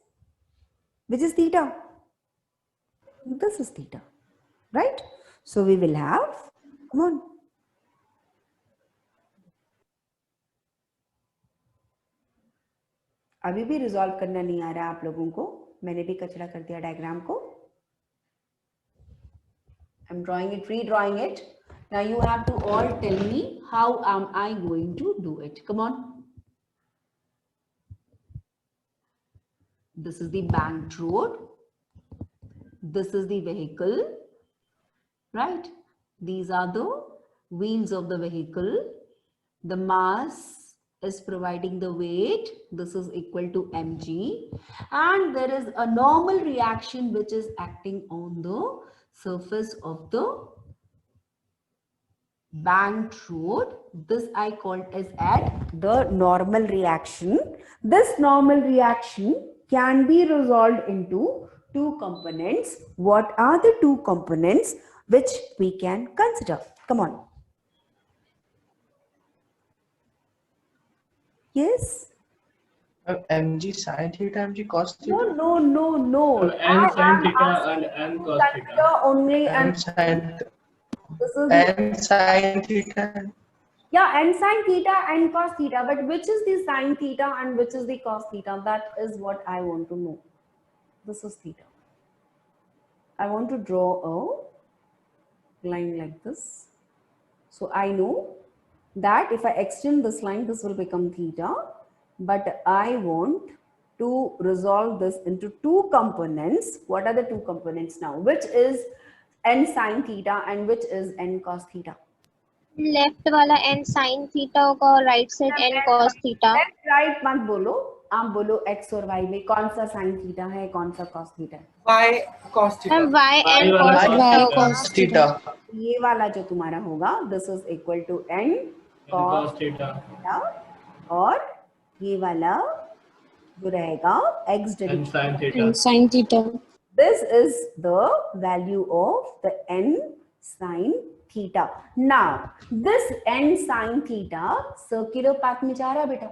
Which is theta? This is theta, right? So we will have, come on. अभी भी रिजॉल्व करना नहीं आ रहा आप लोगों को, मैंने भी कचरा कर दिया डायग्राम को. I'm drawing it, redrawing it. Now you have to all tell me how am I going to do it. Come on. This is the banked road. This is the vehicle, right? These are the wheels of the vehicle. The mass is providing the weight. This is equal to mg. And there is a normal reaction which is acting on the surface of the banked road. This I called as the normal reaction. This normal reaction can be resolved into two components. What are the two components which we can consider? Come on. Yes? mg sin theta, mg cos theta. No. And sin theta and cos theta. Consider only And sin, this is and sin theta. yeah, and sin theta and cos theta. But which is the sin theta and which is the cos theta? That is what I want to know. This is theta. I want to draw a line like this. So I know that if I extend this line, this will become theta. But I want to resolve this into two components. What are the two components now? Which is n sin theta and which is n cos theta? Left वाला n sin थीटा होगा और right side n cos theta. Left right मत बोलो, आप बोलो x और y में कौन सा sin थीटा है, कौन सा cos थीटा है? y cos theta. Ma'am y n Y cos cos theta. ये वाला जो तुम्हारा होगा, this is equal to n cos cos theta. Theta, और ये वाला जो रहेगा x And direction. sin theta. sin theta. This is the value of the n sin theta. Now, this n sin theta circular path में जा रहा है बेटा.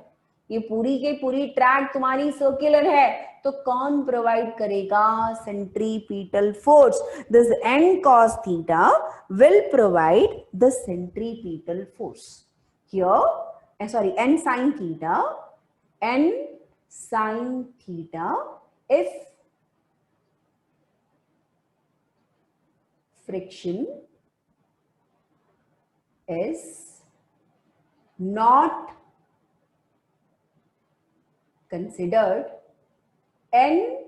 ये पूरी के पूरी ट्रैक तुम्हारी सर्कुलर है, तो कौन प्रोवाइड करेगा centripetal force? This n cos theta will provide the centripetal force. Here, sorry, n sin theta, if friction is not considered, n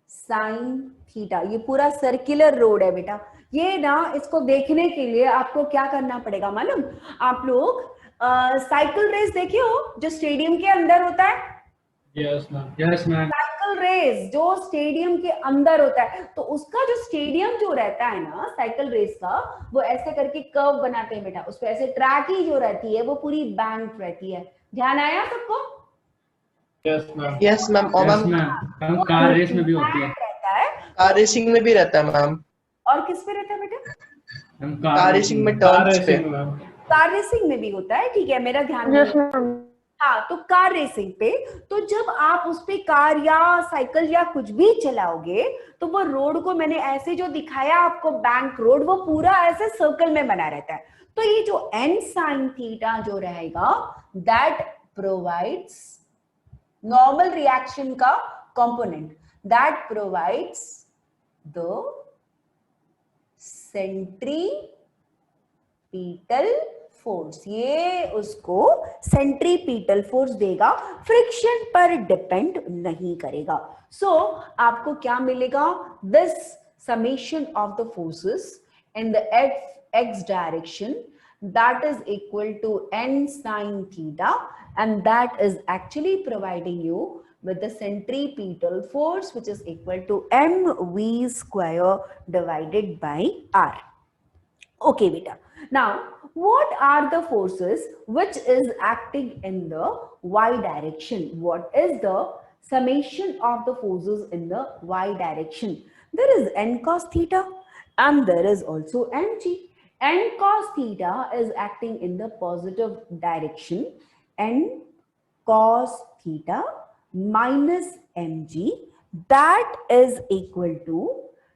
sin theta, ये पूरा सर्कुलर रोड है बेटा. ये ना, इसको देखने के लिए आपको क्या करना पड़ेगा मालूम? आप लोग साइकिल रेस देखे हो जो स्टेडियम के अंदर होता है? Yes ma'am. Yes ma'am. Cycle race जो स्टेडियम के अंदर होता है, तो उसका जो स्टेडियम जो रहता है ना साइकिल रेस का, वो ऐसे करके कर्व बनाते हैं बेटा. उस पे ऐसे ट्रैक ही जो रहती है वो पूरी बैंक रहती है. ध्यान आया सबको? Yes ma'am. Yes ma'am. और Yes ma'am ma'am. Car race में भी होती है. रहता है. कार रेसिंग में भी रहता है मैम. और किस पे रहता है बेटा? कार रेसिंग में टर्न्स पे. कार रेसिंग में भी होता है. ठीक है, मेरा ध्यान नहीं. हाँ, तो कार रेसिंग पे, तो जब आप उस पे कार या साइकिल या कुछ भी चलाओगे तो वो रोड को मैंने ऐसे जो दिखाया आपको बैंक रोड, वो पूरा ऐसे सर्कल में बना रहता है। तो ये जो n sin थीटा जो रहेगा, दैट प्रोवाइड्स नॉर्मल रिएक्शन का component, that provides the centripetal force, ये उसको सेंट्रीपिटल फोर्स देगा, फ्रिक्शन पर डिपेंड नहीं करेगा। सो आपको क्या मिलेगा, this summation of the forces in the x direction, that is equal to n sin theta, and that is actually providing you with the centripetal force, which is equal to mv square divided by r. Okay beta, now what are the forces which is acting in the y direction? What is the summation of the forces in the y direction? There is n cos theta and there is also mg. N cos theta is acting in the positive direction. N cos theta minus mg, that is equal to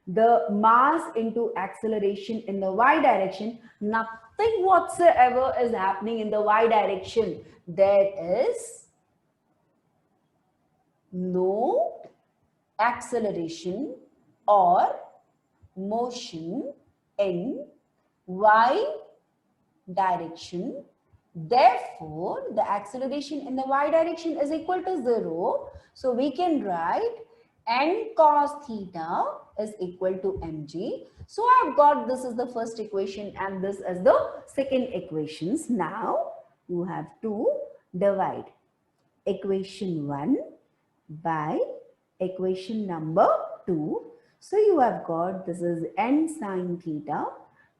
the mass into acceleration in the y direction. Nothing whatsoever is happening in the y direction. There is no acceleration or motion in y direction. Therefore, the acceleration in the y direction is equal to 0. So we can write n cos theta is equal to mg. So I've got, this is the first equation and this is the second equations. Now you have to divide equation 1 by equation number 2. So you have got, this is n sin theta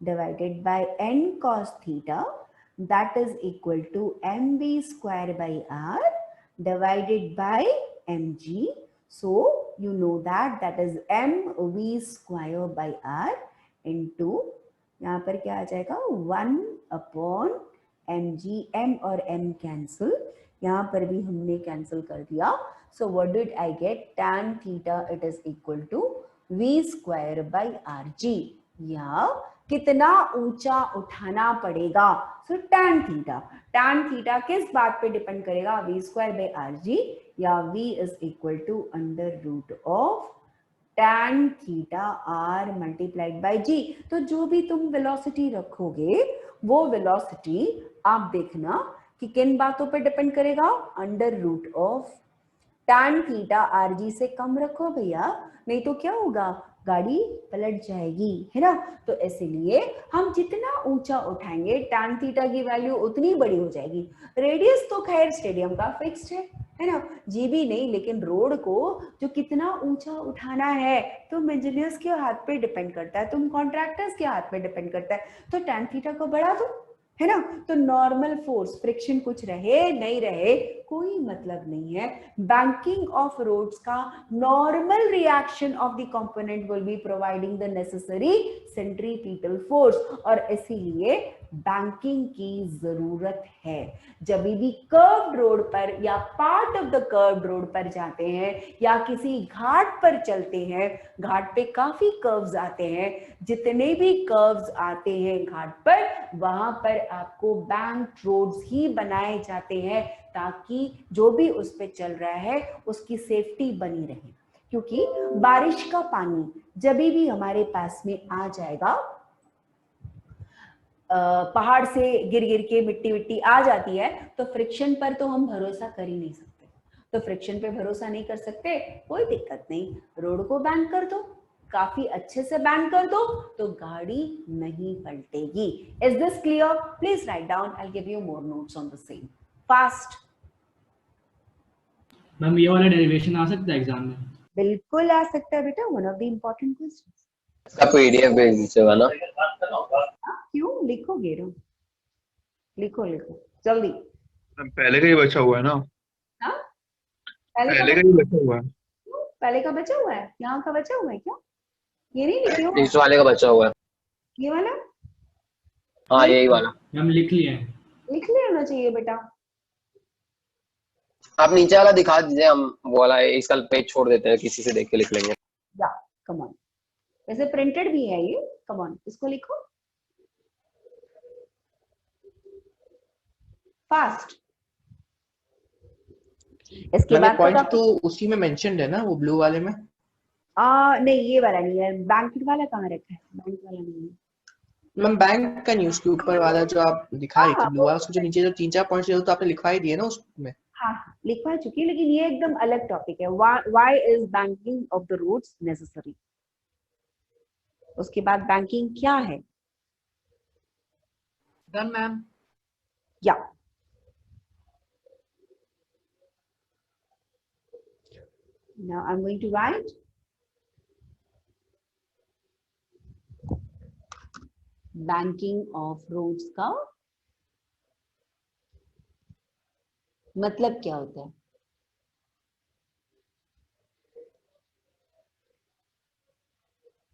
divided by n cos theta, that is equal to mv square by r divided by mg. So you know that is mv square by r into, यहाँ पर क्या आ जाएगा 1 upon mg, m और m cancel, यहाँ पर भी हमने cancel कर दिया. So what did I get? Tan theta, it is equal to v square by rg. या कितना ऊंचा उठाना पड़ेगा? So tan theta किस बात पे डिपेंड करेगा? v square by rg, या v is equal to under root of tan theta r multiplied by g. तो जो भी तुम वेलोसिटी रखोगे वो वेलोसिटी आप देखना कि किन बातों पे डिपेंड करेगा, under root of tan theta rg से कम रखो भैया, नहीं तो क्या होगा, गाड़ी पलट जाएगी, है ना। तो इसीलिए हम जितना ऊंचा उठाएंगे tan थीटा की वैल्यू उतनी बड़ी हो जाएगी। रेडियस तो खैर स्टेडियम का फिक्स्ड है ना, जीबी नहीं, लेकिन रोड को जो कितना ऊंचा उठाना है तो इंजीनियर्स के हाथ पे डिपेंड करता है, तुम कॉन्ट्रैक्टर्स के हाथ पे डिपेंड करता है। तो tan थीटा को बढ़ा दो, है ना। तो नॉर्मल फोर्स, फ्रिक्शन कुछ रहे नहीं रहे कोई मतलब नहीं है। बैंकिंग ऑफ रोड्स का normal reaction of the component will be providing the necessary centripetal force, और इसीलिए बैंकिंग की जरूरत है। जब भी कर्व्ड रोड पर या part of the curved road पर जाते हैं या किसी घाट पर चलते हैं, घाट पे काफी कर्व्स आते हैं, जितने भी कर्व्स आते हैं घाट पर, वहां पर आपको बैंक रोड्स ही बनाए जाते हैं ताकि जो भी उस पे चल रहा है उसकी सेफ्टी बनी रहे। क्योंकि बारिश का पानी जब भी हमारे पास में आ जाएगा, पहाड़ से गिर गिर के मिट्टी आ जाती है, तो फ्रिक्शन पर तो हम भरोसा कर ही नहीं सकते। तो फ्रिक्शन पे भरोसा नहीं कर सकते, कोई दिक्कत नहीं, रोड को बैंक कर दो, काफी अच्छे से बैंक कर दो, तो गाड़ी नहीं पलटेगी। Is this clear? Please write down, I will give you more notes on the same fast. Ma'am ये वाला डेरिवेशन आ सकता है एग्जाम में? बिल्कुल आ सकता है बेटा, one of the important questions. इसका पीडीएफ भेज दीजिएगा ना। क्यों लिखोगे? लिखो जल्दी। पहले का ही बचा हुआ है ना? हाँ, पहले का ही बचा हुआ है। पहले का बचा हुआ है, यहाँ का बचा हुआ है क्या? ये नहीं लिखे हो? इस वाले का बचा हुआ है। ये वाला? हाँ यही वाला। हम लिख लिए हैं। लिख लेना चाहिए बेटा। आप नीचे वाला दिखा दीजिए, हम वो वाला इसका पेज छोड़ देते हैं, किसी से देख के लिख लेंगे। या कम ऑन, वैसे प्रिंटेड भी है ये, कम ऑन इसको लिखो फास्ट। इसके मैंने बाद का पॉइंट तो टॉपिक उसी में मेंशन्ड है ना, वो ब्लू वाले में। नहीं ये वाला नहीं है, बैंक वाला कहाँ रखा है, बैंक वाला नहीं है। मैम बैंक का न्यूज के ऊपर वाला जो आप दिखा रही हाँ, थी ब्लू वाला, उसके जो नीचे जो 3-4 पॉइंट्स तो आपने लिखवा ही दिए ना उसमें। हाँ लिखवा चुकी है, लेकिन ये एकदम अलग टॉपिक है। Why is banking of the roads necessary. उसके बाद बैंकिंग क्या है। Done ma'am. या now I'm going to write banking of roads का मतलब क्या होता है।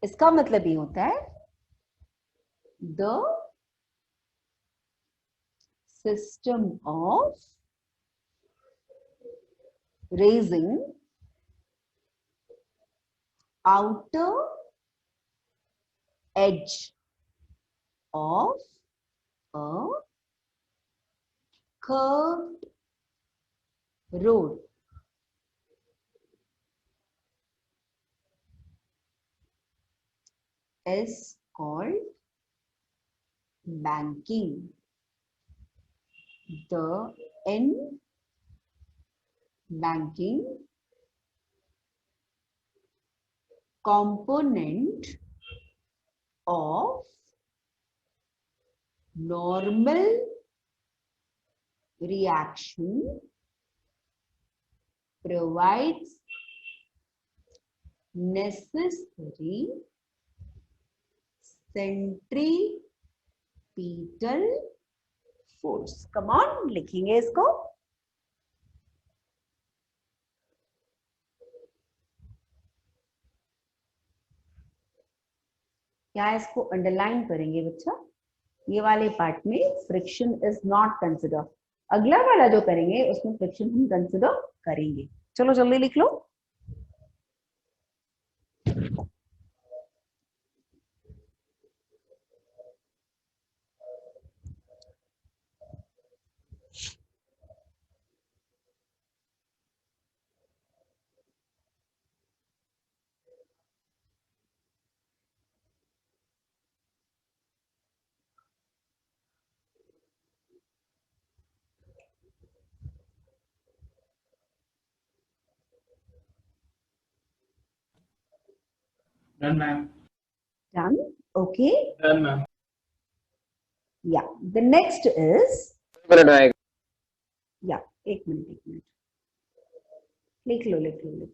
इसका मतलब ये होता है the system of raising outer edge of a curved road is called banking. The in banking component of normal reaction provides necessary centripetal force. Come on, लिखेंगे इसको। क्या इसको अंडरलाइन करेंगे बच्चा। ये वाले पार्ट में फ्रिक्शन इज नॉट कंसिडर, अगला वाला जो करेंगे उसमें फ्रिक्शन हम कंसिडर करेंगे। चलो जल्दी लिख लो। Done, ma'am. Done. Okay. Done, ma'am. Yeah. The next is minute आएगा। yeah. एक मिनट लिख लो।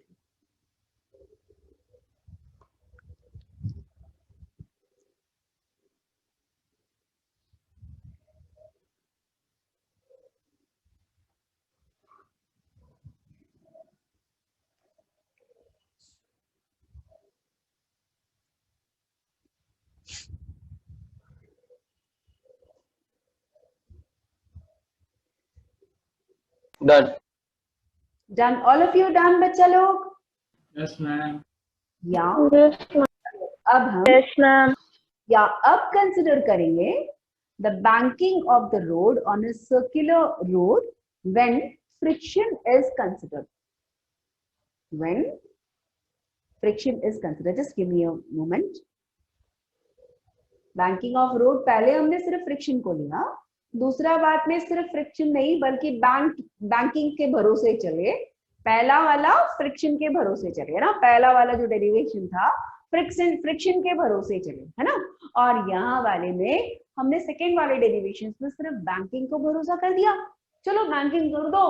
Done. Done. All of you done बच्चा लोग। Yes, ma'am. Yeah. Yes, ma'am. अब हम Yes, ma'am. या अब कंसिडर करेंगे the banking of the road on a circular road when friction is considered. When friction is considered, just give me a moment. Banking of road पहले हमने सिर्फ फ्रिक्शन को लिया, दूसरा बात में सिर्फ फ्रिक्शन नहीं बल्कि बैंकिंग के भरोसे चले। पहला वाला फ्रिक्शन के भरोसे चले ना, पहला वाला जो डेरिवेशन था फ्रिक्शन के भरोसे चले, है ना। और यहाँ वाले में हमने सेकेंड वाले डेरिवेशन में सिर्फ बैंकिंग को भरोसा कर दिया। चलो बैंकिंग कर दो,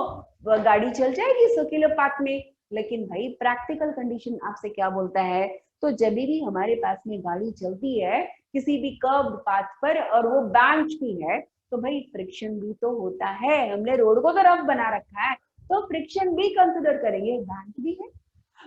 गाड़ी चल जाएगी सर्कुलर पाथ में। लेकिन भाई प्रैक्टिकल कंडीशन आपसे क्या बोलता है, तो जब भी हमारे पास में गाड़ी चलती है किसी भी कर्व्ड पाथ पर और वो बैंक की है, तो भाई फ्रिक्शन भी तो होता है। हमने रोड को तो रफ बना रखा है तो फ्रिक्शन भी कंसिडर करेंगे, बैंक भी है।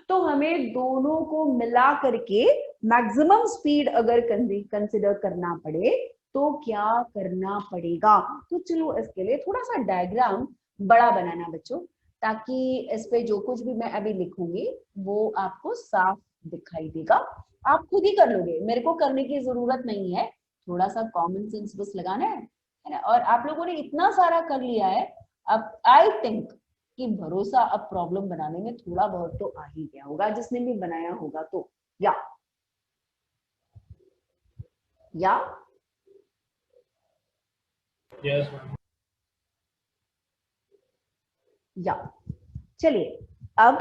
तो हमें दोनों को मिला करके मैक्सिमम स्पीड अगर कंसिडर करना पड़े तो क्या करना पड़ेगा। तो चलो इसके लिए थोड़ा सा डायग्राम बड़ा बनाना बच्चों। ताकि इस पे जो कुछ भी मैं अभी लिखूंगी वो आपको साफ दिखाई देगा। आप खुद ही कर लोगे, मेरे को करने की जरूरत नहीं है, थोड़ा सा कॉमन सेंस बस लगाना है ना। और आप लोगों ने इतना सारा कर लिया है, अब आई थिंक कि भरोसा अब प्रॉब्लम बनाने में थोड़ा बहुत तो आ ही गया होगा, जिसने भी बनाया होगा तो। या Yes, ma'am. या चलिए, अब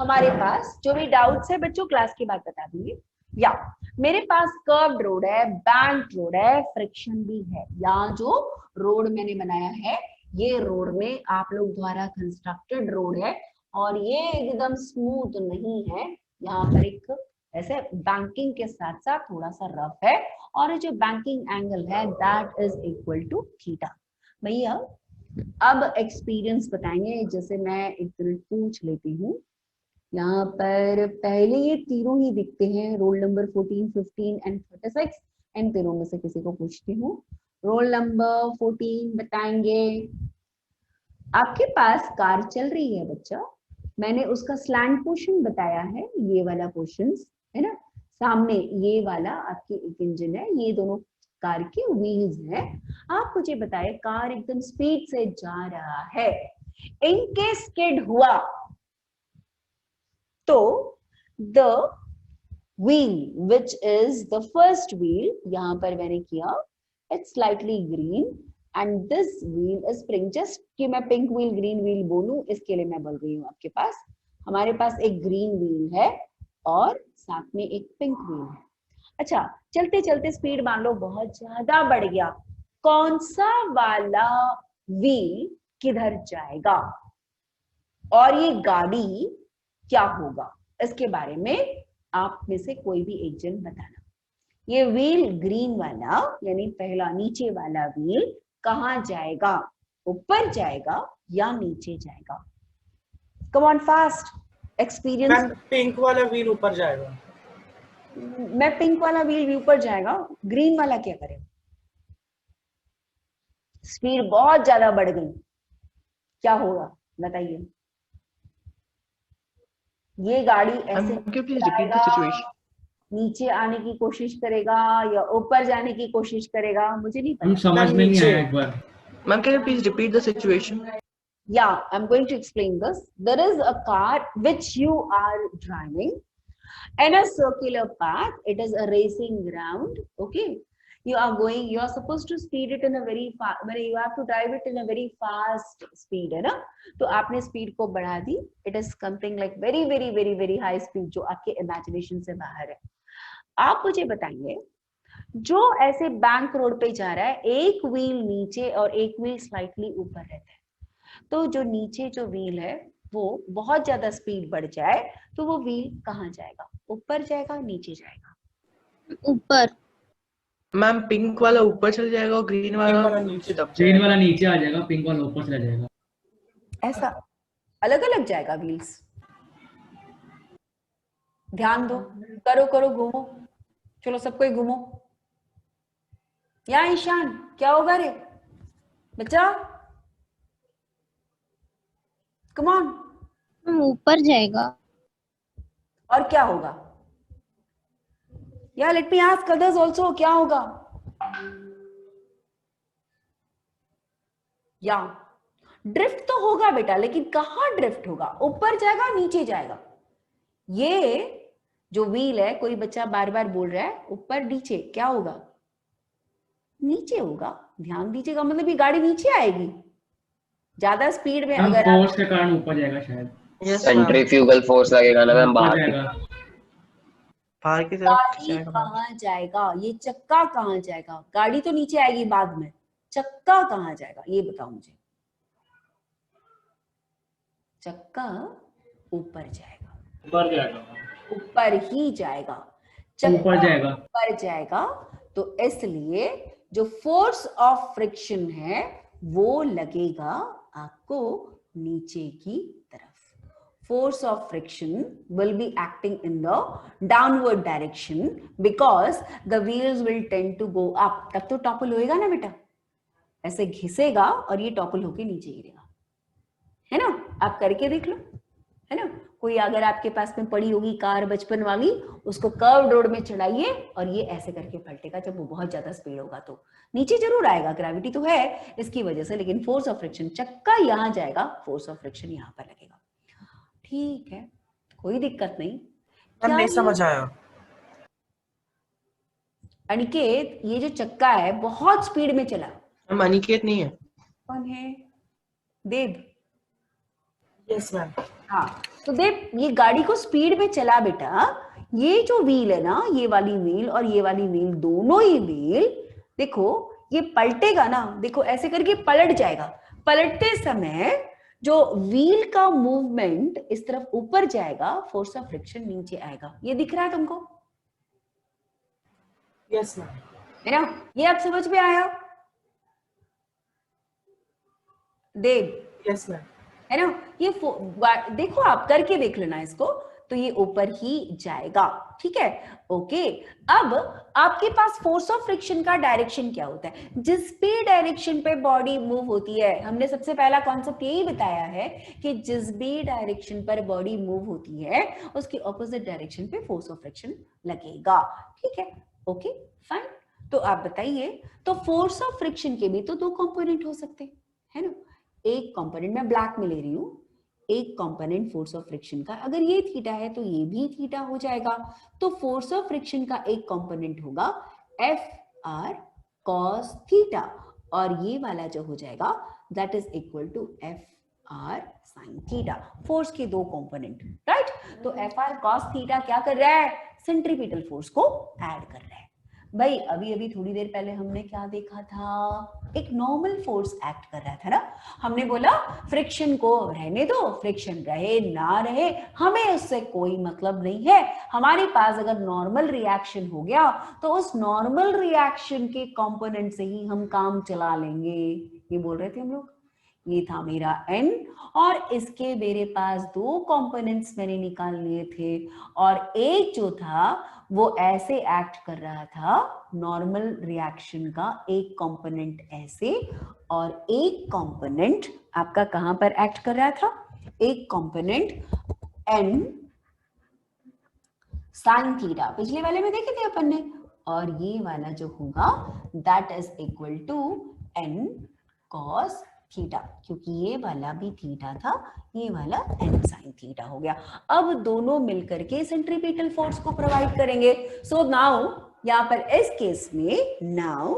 हमारे पास जो भी डाउट्स है बच्चों क्लास के बाद बता दूंगी। या मेरे पास कर्व्ड रोड है, बैंक रोड है, फ्रिक्शन भी है। यहाँ जो रोड मैंने बनाया है ये रोड में आप लोग द्वारा कंस्ट्रक्टेड रोड है और ये एकदम स्मूथ नहीं है, यहाँ पर एक ऐसे बैंकिंग के साथ साथ थोड़ा सा रफ है और जो बैंकिंग एंगल है that is equal to theta. भैया अब एक्सपीरियंस बताएंगे, जैसे मैं एक मिनट पूछ लेती हूँ। यहाँ पर पहले ये तीनों ही दिखते हैं, रोल नंबर 14, 15 एंड 36। इन तीनों में से किसी को पूछती हूँ, रोल नंबर 14 बताएंगे। आपके पास कार चल रही है बच्चा, मैंने उसका स्लैंट पोर्शन बताया है, ये वाला पोर्शन है ना, सामने ये वाला आपकी एक इंजन है, ये दोनों कार के व्हील्स हैं। आप मुझे बताएं कार एकदम स्पीड से जा रहा है, इनकेस स्किड हुआ तो the wheel which is the first wheel, यहां पर मैंने किया it's slightly green and this wheel is pink. Just कि मैं पिंक व्हील ग्रीन व्हील बोलूं इसके लिए मैं बोल रही हूँ। आपके पास हमारे पास एक ग्रीन व्हील है और साथ में एक पिंक व्हील है। अच्छा, चलते चलते स्पीड मान लो बहुत ज्यादा बढ़ गया, कौन सा वाला व्हील किधर जाएगा और ये गाड़ी क्या होगा, इसके बारे में आप में से कोई भी एक जन बताना। ये व्हील ग्रीन वाला यानी पहला नीचे वाला व्हील कहाँ जाएगा, ऊपर जाएगा या नीचे जाएगा? Come on fast, experience. Pink वाला व्हील ऊपर जाएगा। मैं पिंक वाला व्हील ऊपर जाएगा, ग्रीन वाला क्या करेगा? स्पीड बहुत ज्यादा बढ़ गई, क्या होगा बताइए? ये गाड़ी ऐसे नीचे आने की कोशिश करेगा या ऊपर जाने की कोशिश करेगा, मुझे नहीं पता। समझ में नहीं आया एक बार। Ma'am, can you please repeat the situation? Yeah, I'm going to explain this. There is a car which you are driving in a circular path. It is a racing ground. Okay, you are going. You are supposed to speed it in a very fast. You have to drive it in a very fast speed, है ना? तो आपने speed को बढ़ा दी. It is something like very, very, very, very high speed जो आपके imagination से बाहर है. आप मुझे बताइए, जो ऐसे बैंक रोड पे जा रहा है, एक व्हील नीचे और एक व्हील स्लाइटली ऊपर रहता है, तो जो नीचे जो व्हील है वो बहुत ज्यादा स्पीड बढ़ जाए तो वो व्हील कहाँ जाएगा, ऊपर जाएगा नीचे जाएगा? ऊपर। मैम पिंक वाला ऊपर चल जाएगा और ग्रीन वाला नीचे दब जाएगा। ग्रीन वाला नीचे आ जाएगा, पिंक वाला ऊपर चला जाएगा। ऐसा अलग अलग जाएगा व्हील्स? ध्यान दो, करो करो, घूमो, चलो सबको ही घूमो। या ईशान क्या होगा रे बच्चा? Come on. ऊपर जाएगा। और क्या होगा? या let me ask others also, क्या होगा? या ड्रिफ्ट तो होगा बेटा, लेकिन कहाँ ड्रिफ्ट होगा? ऊपर जाएगा नीचे जाएगा? ये जो व्हील है, कोई बच्चा बार बार बोल रहा है ऊपर नीचे, क्या होगा? नीचे होगा। ध्यान दीजिएगा, मतलब ये गाड़ी नीचे आएगी ज्यादा स्पीड में। अगर फोर्स के कारण ऊपर जाएगा शायद। सेंट्रीफ्यूगल फोर्स लगेगा ना मैम बाहर की तरफ। गाड़ी कहाँ जाएगा? ये चक्का कहाँ जाएगा? गाड़ी तो नीचे आएगी बाद में, चक्का कहाँ जाएगा ये बताओ मुझे। चक्का ऊपर जाएगा। ऊपर जाएगा, ऊपर ही जाएगा, ऊपर जाएगा, ऊपर जाएगा। तो इसलिए जो फोर्स ऑफ फ्रिक्शन है वो लगेगा आपको नीचे की तरफ। Force of friction will be acting in the downward direction because the wheels will tend to go up। तब तो टॉपल होएगा ना बेटा, ऐसे घिसेगा और ये टॉपल होके नीचे गिरेगा। आप करके देख लो, है ना। कोई अगर आपके पास में पड़ी होगी कार बचपन वाली, उसको कर्व रोड में चढ़ाइए और ये ऐसे करके पलटेगा। जब वो बहुत ज्यादा स्पीड होगा तो नीचे जरूर आएगा, ग्रेविटी तो है इसकी वजह से, लेकिन फोर्स ऑफ फ्रिक्शन, चक्का यहाँ जाएगा, फोर्स ऑफ फ्रिक्शन यहाँ पर लगेगा। ठीक है, कोई दिक्कत नहीं। मैम नहीं समझ आया। अनिकेत, ये जो चक्का है बहुत स्पीड में चला। मैम अनिकेत नहीं है। कौन है? देव। Yes ma'am. हाँ, तो देव ये गाड़ी को स्पीड में चला बेटा। ये जो व्हील है ना, ये वाली व्हील और ये वाली व्हील, दोनों ही व्हील देखो ये पलटेगा ना, देखो ऐसे करके पलट जाएगा। पलटते समय जो व्हील का मूवमेंट इस तरफ ऊपर जाएगा, फोर्स ऑफ फ्रिक्शन नीचे आएगा। ये दिख रहा है तुमको? Yes ma'am. है ना, ये आप समझ में आया देव? Yes ma'am. है ना, ये देखो आप करके देख लेना इसको, तो ये ऊपर ही जाएगा। ठीक है, ओके। अब आपके पास फोर्स ऑफ फ्रिक्शन का डायरेक्शन क्या होता है? जिस भी डायरेक्शन पे बॉडी मूव होती है, हमने सबसे पहला कॉन्सेप्ट यही बताया है कि जिस भी डायरेक्शन पर बॉडी मूव होती है उसकी ऑपोजिट डायरेक्शन पे फोर्स ऑफ फ्रिक्शन लगेगा। ठीक है, ओके फाइन। तो आप बताइए, तो फोर्स ऑफ फ्रिक्शन के भी तो दो कंपोनेंट हो सकते हैं, है ना। एक कंपोनेंट मैं ब्लैक में ले रही हूं, एक कंपोनेंट फोर्स ऑफ फ्रिक्शन का, अगर ये थीटा है तो ये भी थीटा हो जाएगा। तो फोर्स ऑफ फ्रिक्शन का एक कंपोनेंट होगा Fr cos थीटा, और ये वाला जो हो जाएगा that is equal to Fr sin theta. Force के दो कंपोनेंट, राइट। तो Fr cos थीटा क्या कर रहा है? सेंट्रीपिटल फोर्स को ऐड कर रहा है। भाई अभी अभी थोड़ी देर पहले हमने क्या देखा था? एक नॉर्मल फोर्स एक्ट कर रहा था ना। हमने बोला फ्रिक्शन को रहने दो, फ्रिक्शन रहे ना रहे हमें उससे कोई मतलब नहीं है। हमारे पास अगर नॉर्मल रिएक्शन हो गया तो उस नॉर्मल रिएक्शन के कंपोनेंट से ही हम काम चला लेंगे, ये बोल रहे थे हम लोग। ये था मेरा n और इसके मेरे पास दो कंपोनेंट्स मैंने निकाल लिए थे, और एक जो था वो ऐसे एक्ट कर रहा था, नॉर्मल रिएक्शन का एक कंपोनेंट ऐसे और एक कंपोनेंट आपका कहां पर एक्ट कर रहा था? एक कंपोनेंट n sin थीटा, पिछले वाले में देखे थे अपन ने, और ये वाला जो होगा that is equal to n cos theta, क्योंकि ये वाला भी थीटा था, ये वाला n sin थीटा हो गया। अब दोनों मिलकर के सेंट्रीपिटल फोर्स को प्रोवाइड करेंगे। सो नाउ यहां पर इस केस में नाउ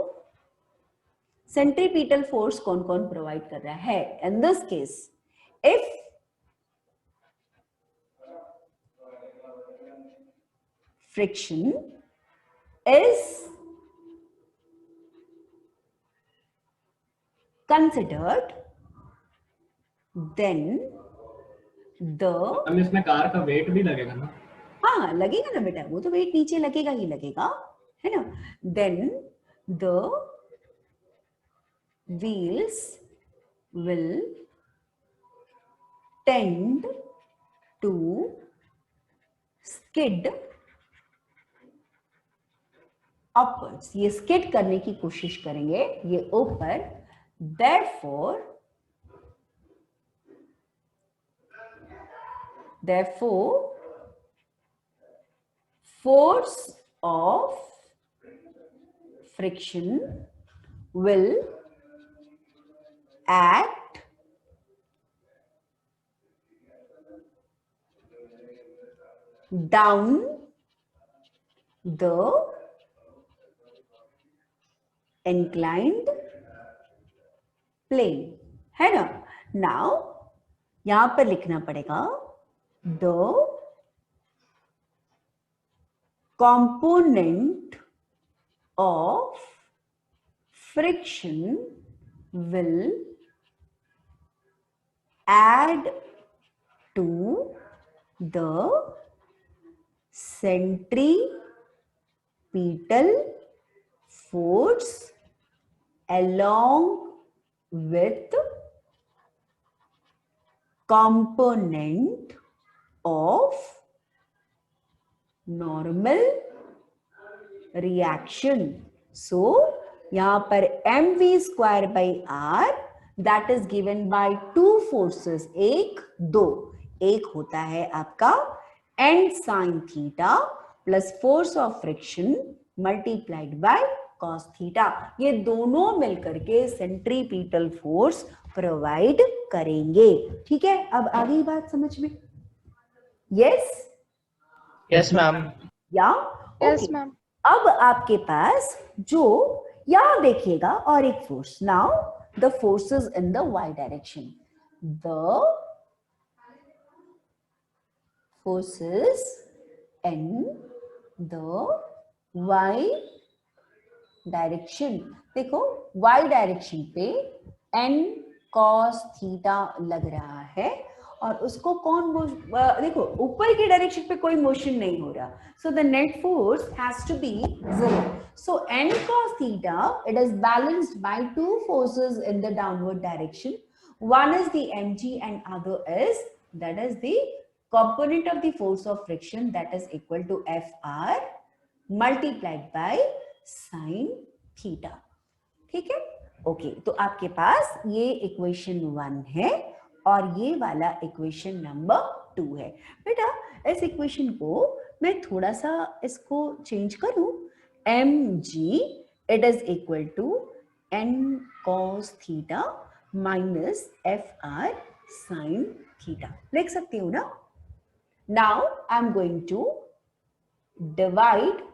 सेंट्रीपिटल फोर्स कौन कौन प्रोवाइड कर रहा है? In this case if friction is considered, then the अब इसमें कार का वेट भी लगेगा ना? हाँ लगेगा ना बेटा, वो तो वेट नीचे लगेगा ही लगेगा, है ना। then the wheels will tend to skid upwards, ये skid करने की कोशिश करेंगे ये ऊपर। therefore force of friction will act down the inclined plane, है ना। नाउ यहां पर लिखना पड़ेगा the component of friction will add to the centripetal force along with component of normal reaction. So यहां पर mv square by r that is given by two forces, एक दो, एक होता है आपका n sin theta plus force of friction multiplied by cos theta, ये दोनों मिलकर के सेंट्रीपिटल फोर्स प्रोवाइड करेंगे। ठीक है, अब आ गई बात समझ में? Yes yes ma'am. Yeah yes okay. Ma'am. अब आपके पास जो यहां देखिएगा और एक force, now the forces in the y direction, the forces in the y direction. देखो y डायरेक्शन पे n cos थीटा लग रहा है और उसको कौन देखो ऊपर की डायरेक्शन पे कोई मोशन नहीं हो रहा, so the net force has to be 0. सो n cos theta, it is balanced by two forces in the downward direction. One is the mg and other is, that is the component of the force of friction, that is equal to Fr multiplied by sin theta. ठीक है, ओके। तो आपके पास ये इक्वेशन 1 है और ये वाला इक्वेशन नंबर 2 है। बेटा इस इक्वेशन को मैं थोड़ा सा इसको चेंज करूं, mg it is equal to n cos theta minus fr sin theta, लिख सकती हूँ ना? Now I am going to divide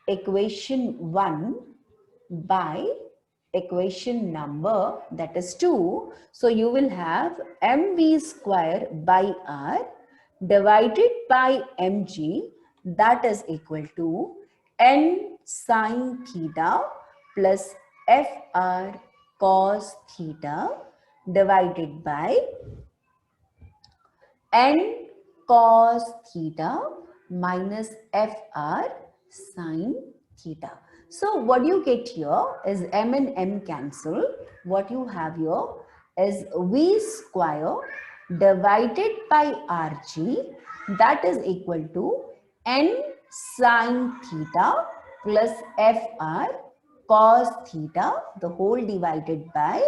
equation 1 by equation number, that is 2. So you will have mv square by r divided by mg, that is equal to n sin theta plus fr cos theta divided by n cos theta minus fr sin theta. So what you get here is m and m cancel. What you have here is v square divided by rg, that is equal to n sin theta plus fr cos theta, the whole divided by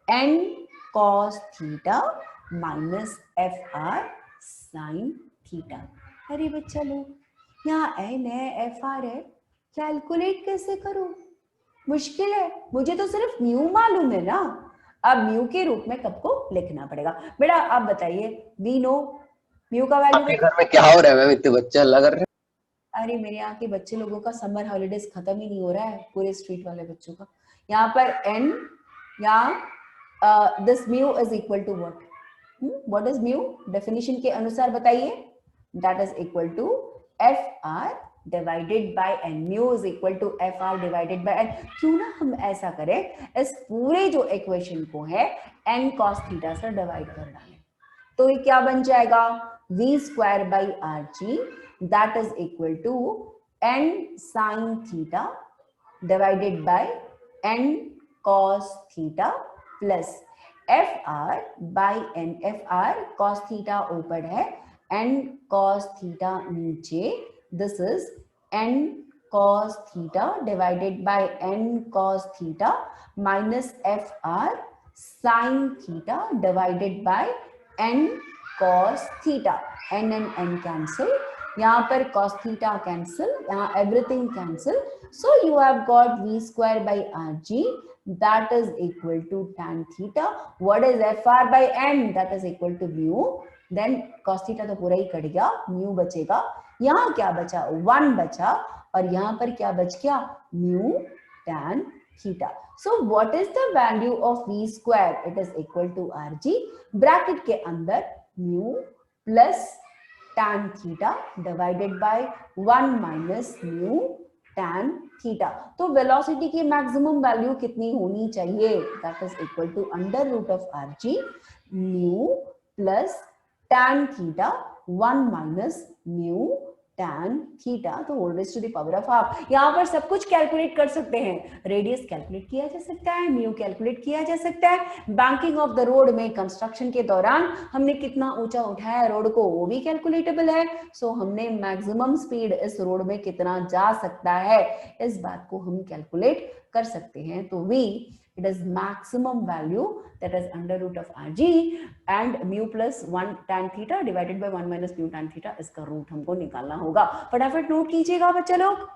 n cos theta minus fr sin theta. अरे बच्चा लोग, यहाँ n है, fr है, कैलकुलेट कैसे करूं? मुश्किल है, मुझे तो सिर्फ म्यू मालूम है ना। अब म्यू के रूप में कब को लिखना पड़ेगा? बेटा आप बताइए, वी नो म्यू का वैल्यू। आपके घर में क्या हो रहा है मैम, इतने बच्चे लग रहे हैं? अरे मेरे यहाँ के बच्चे लोगों का समर हॉलीडेज खत्म ही नहीं हो रहा है, पूरे स्ट्रीट वाले बच्चों का। यहाँ पर n, यहाँ this mu is equal to what? What is mu? Definition के अनुसार बताइए। That is equal to fr divided by n, mu is equal to fr divided by n। क्यों ना हम ऐसा करें, इस पूरे जो इक्वेशन को है n cos थीटा से डिवाइड कर डालें, तो ये क्या बन जाएगा? v square by rg, that is equal to n sin theta divided by n cos theta plus fr by n, fr cos theta ऊपर है, n cos थीटा नीचे, this is n cos theta divided by n cos theta minus fr sin theta divided by n cos theta. n and n cancel, यहाँ पर cos theta cancel, यहाँ everything cancel, so you have got v square by rg, that is equal to tan theta. What is fr by n? That is equal to mu. Then cos theta तो पूरा ही कट गया, mu बचेगा। यहाँ क्या बचा? 1 बचा, और यहाँ पर क्या बच गया? mu tan theta. So what is the value of v square? It is equal to rg, bracket के अंदर mu plus tan theta divided by 1 minus mu tan theta. तो वेलोसिटी की मैक्सिमम वैल्यू कितनी होनी चाहिए? That is equal to under root of rg mu plus tan theta 1 minus mu tan theta, तो whole raise to the power of half. यहाँ पर सब कुछ कैलकुलेट कर सकते हैं, रेडियस कैलकुलेट किया जा सकता है, म्यू कैलकुलेट किया जा सकता है, बैंकिंग ऑफ द रोड में कंस्ट्रक्शन के दौरान हमने कितना ऊंचा उठाया रोड को, वो भी कैलकुलेटेबल है। सो हमने मैक्सिमम स्पीड इस रोड में कितना जा सकता है, इस बात को हम कैलकुलेट कर सकते हैं। तो v It is maximum value, that is under root of Rg, and mu plus 1 tan theta divided by 1 minus mu tan theta, इसका रूट हमको निकालना होगा. फटाफट नोट कीजिएगा बच्चे लोग.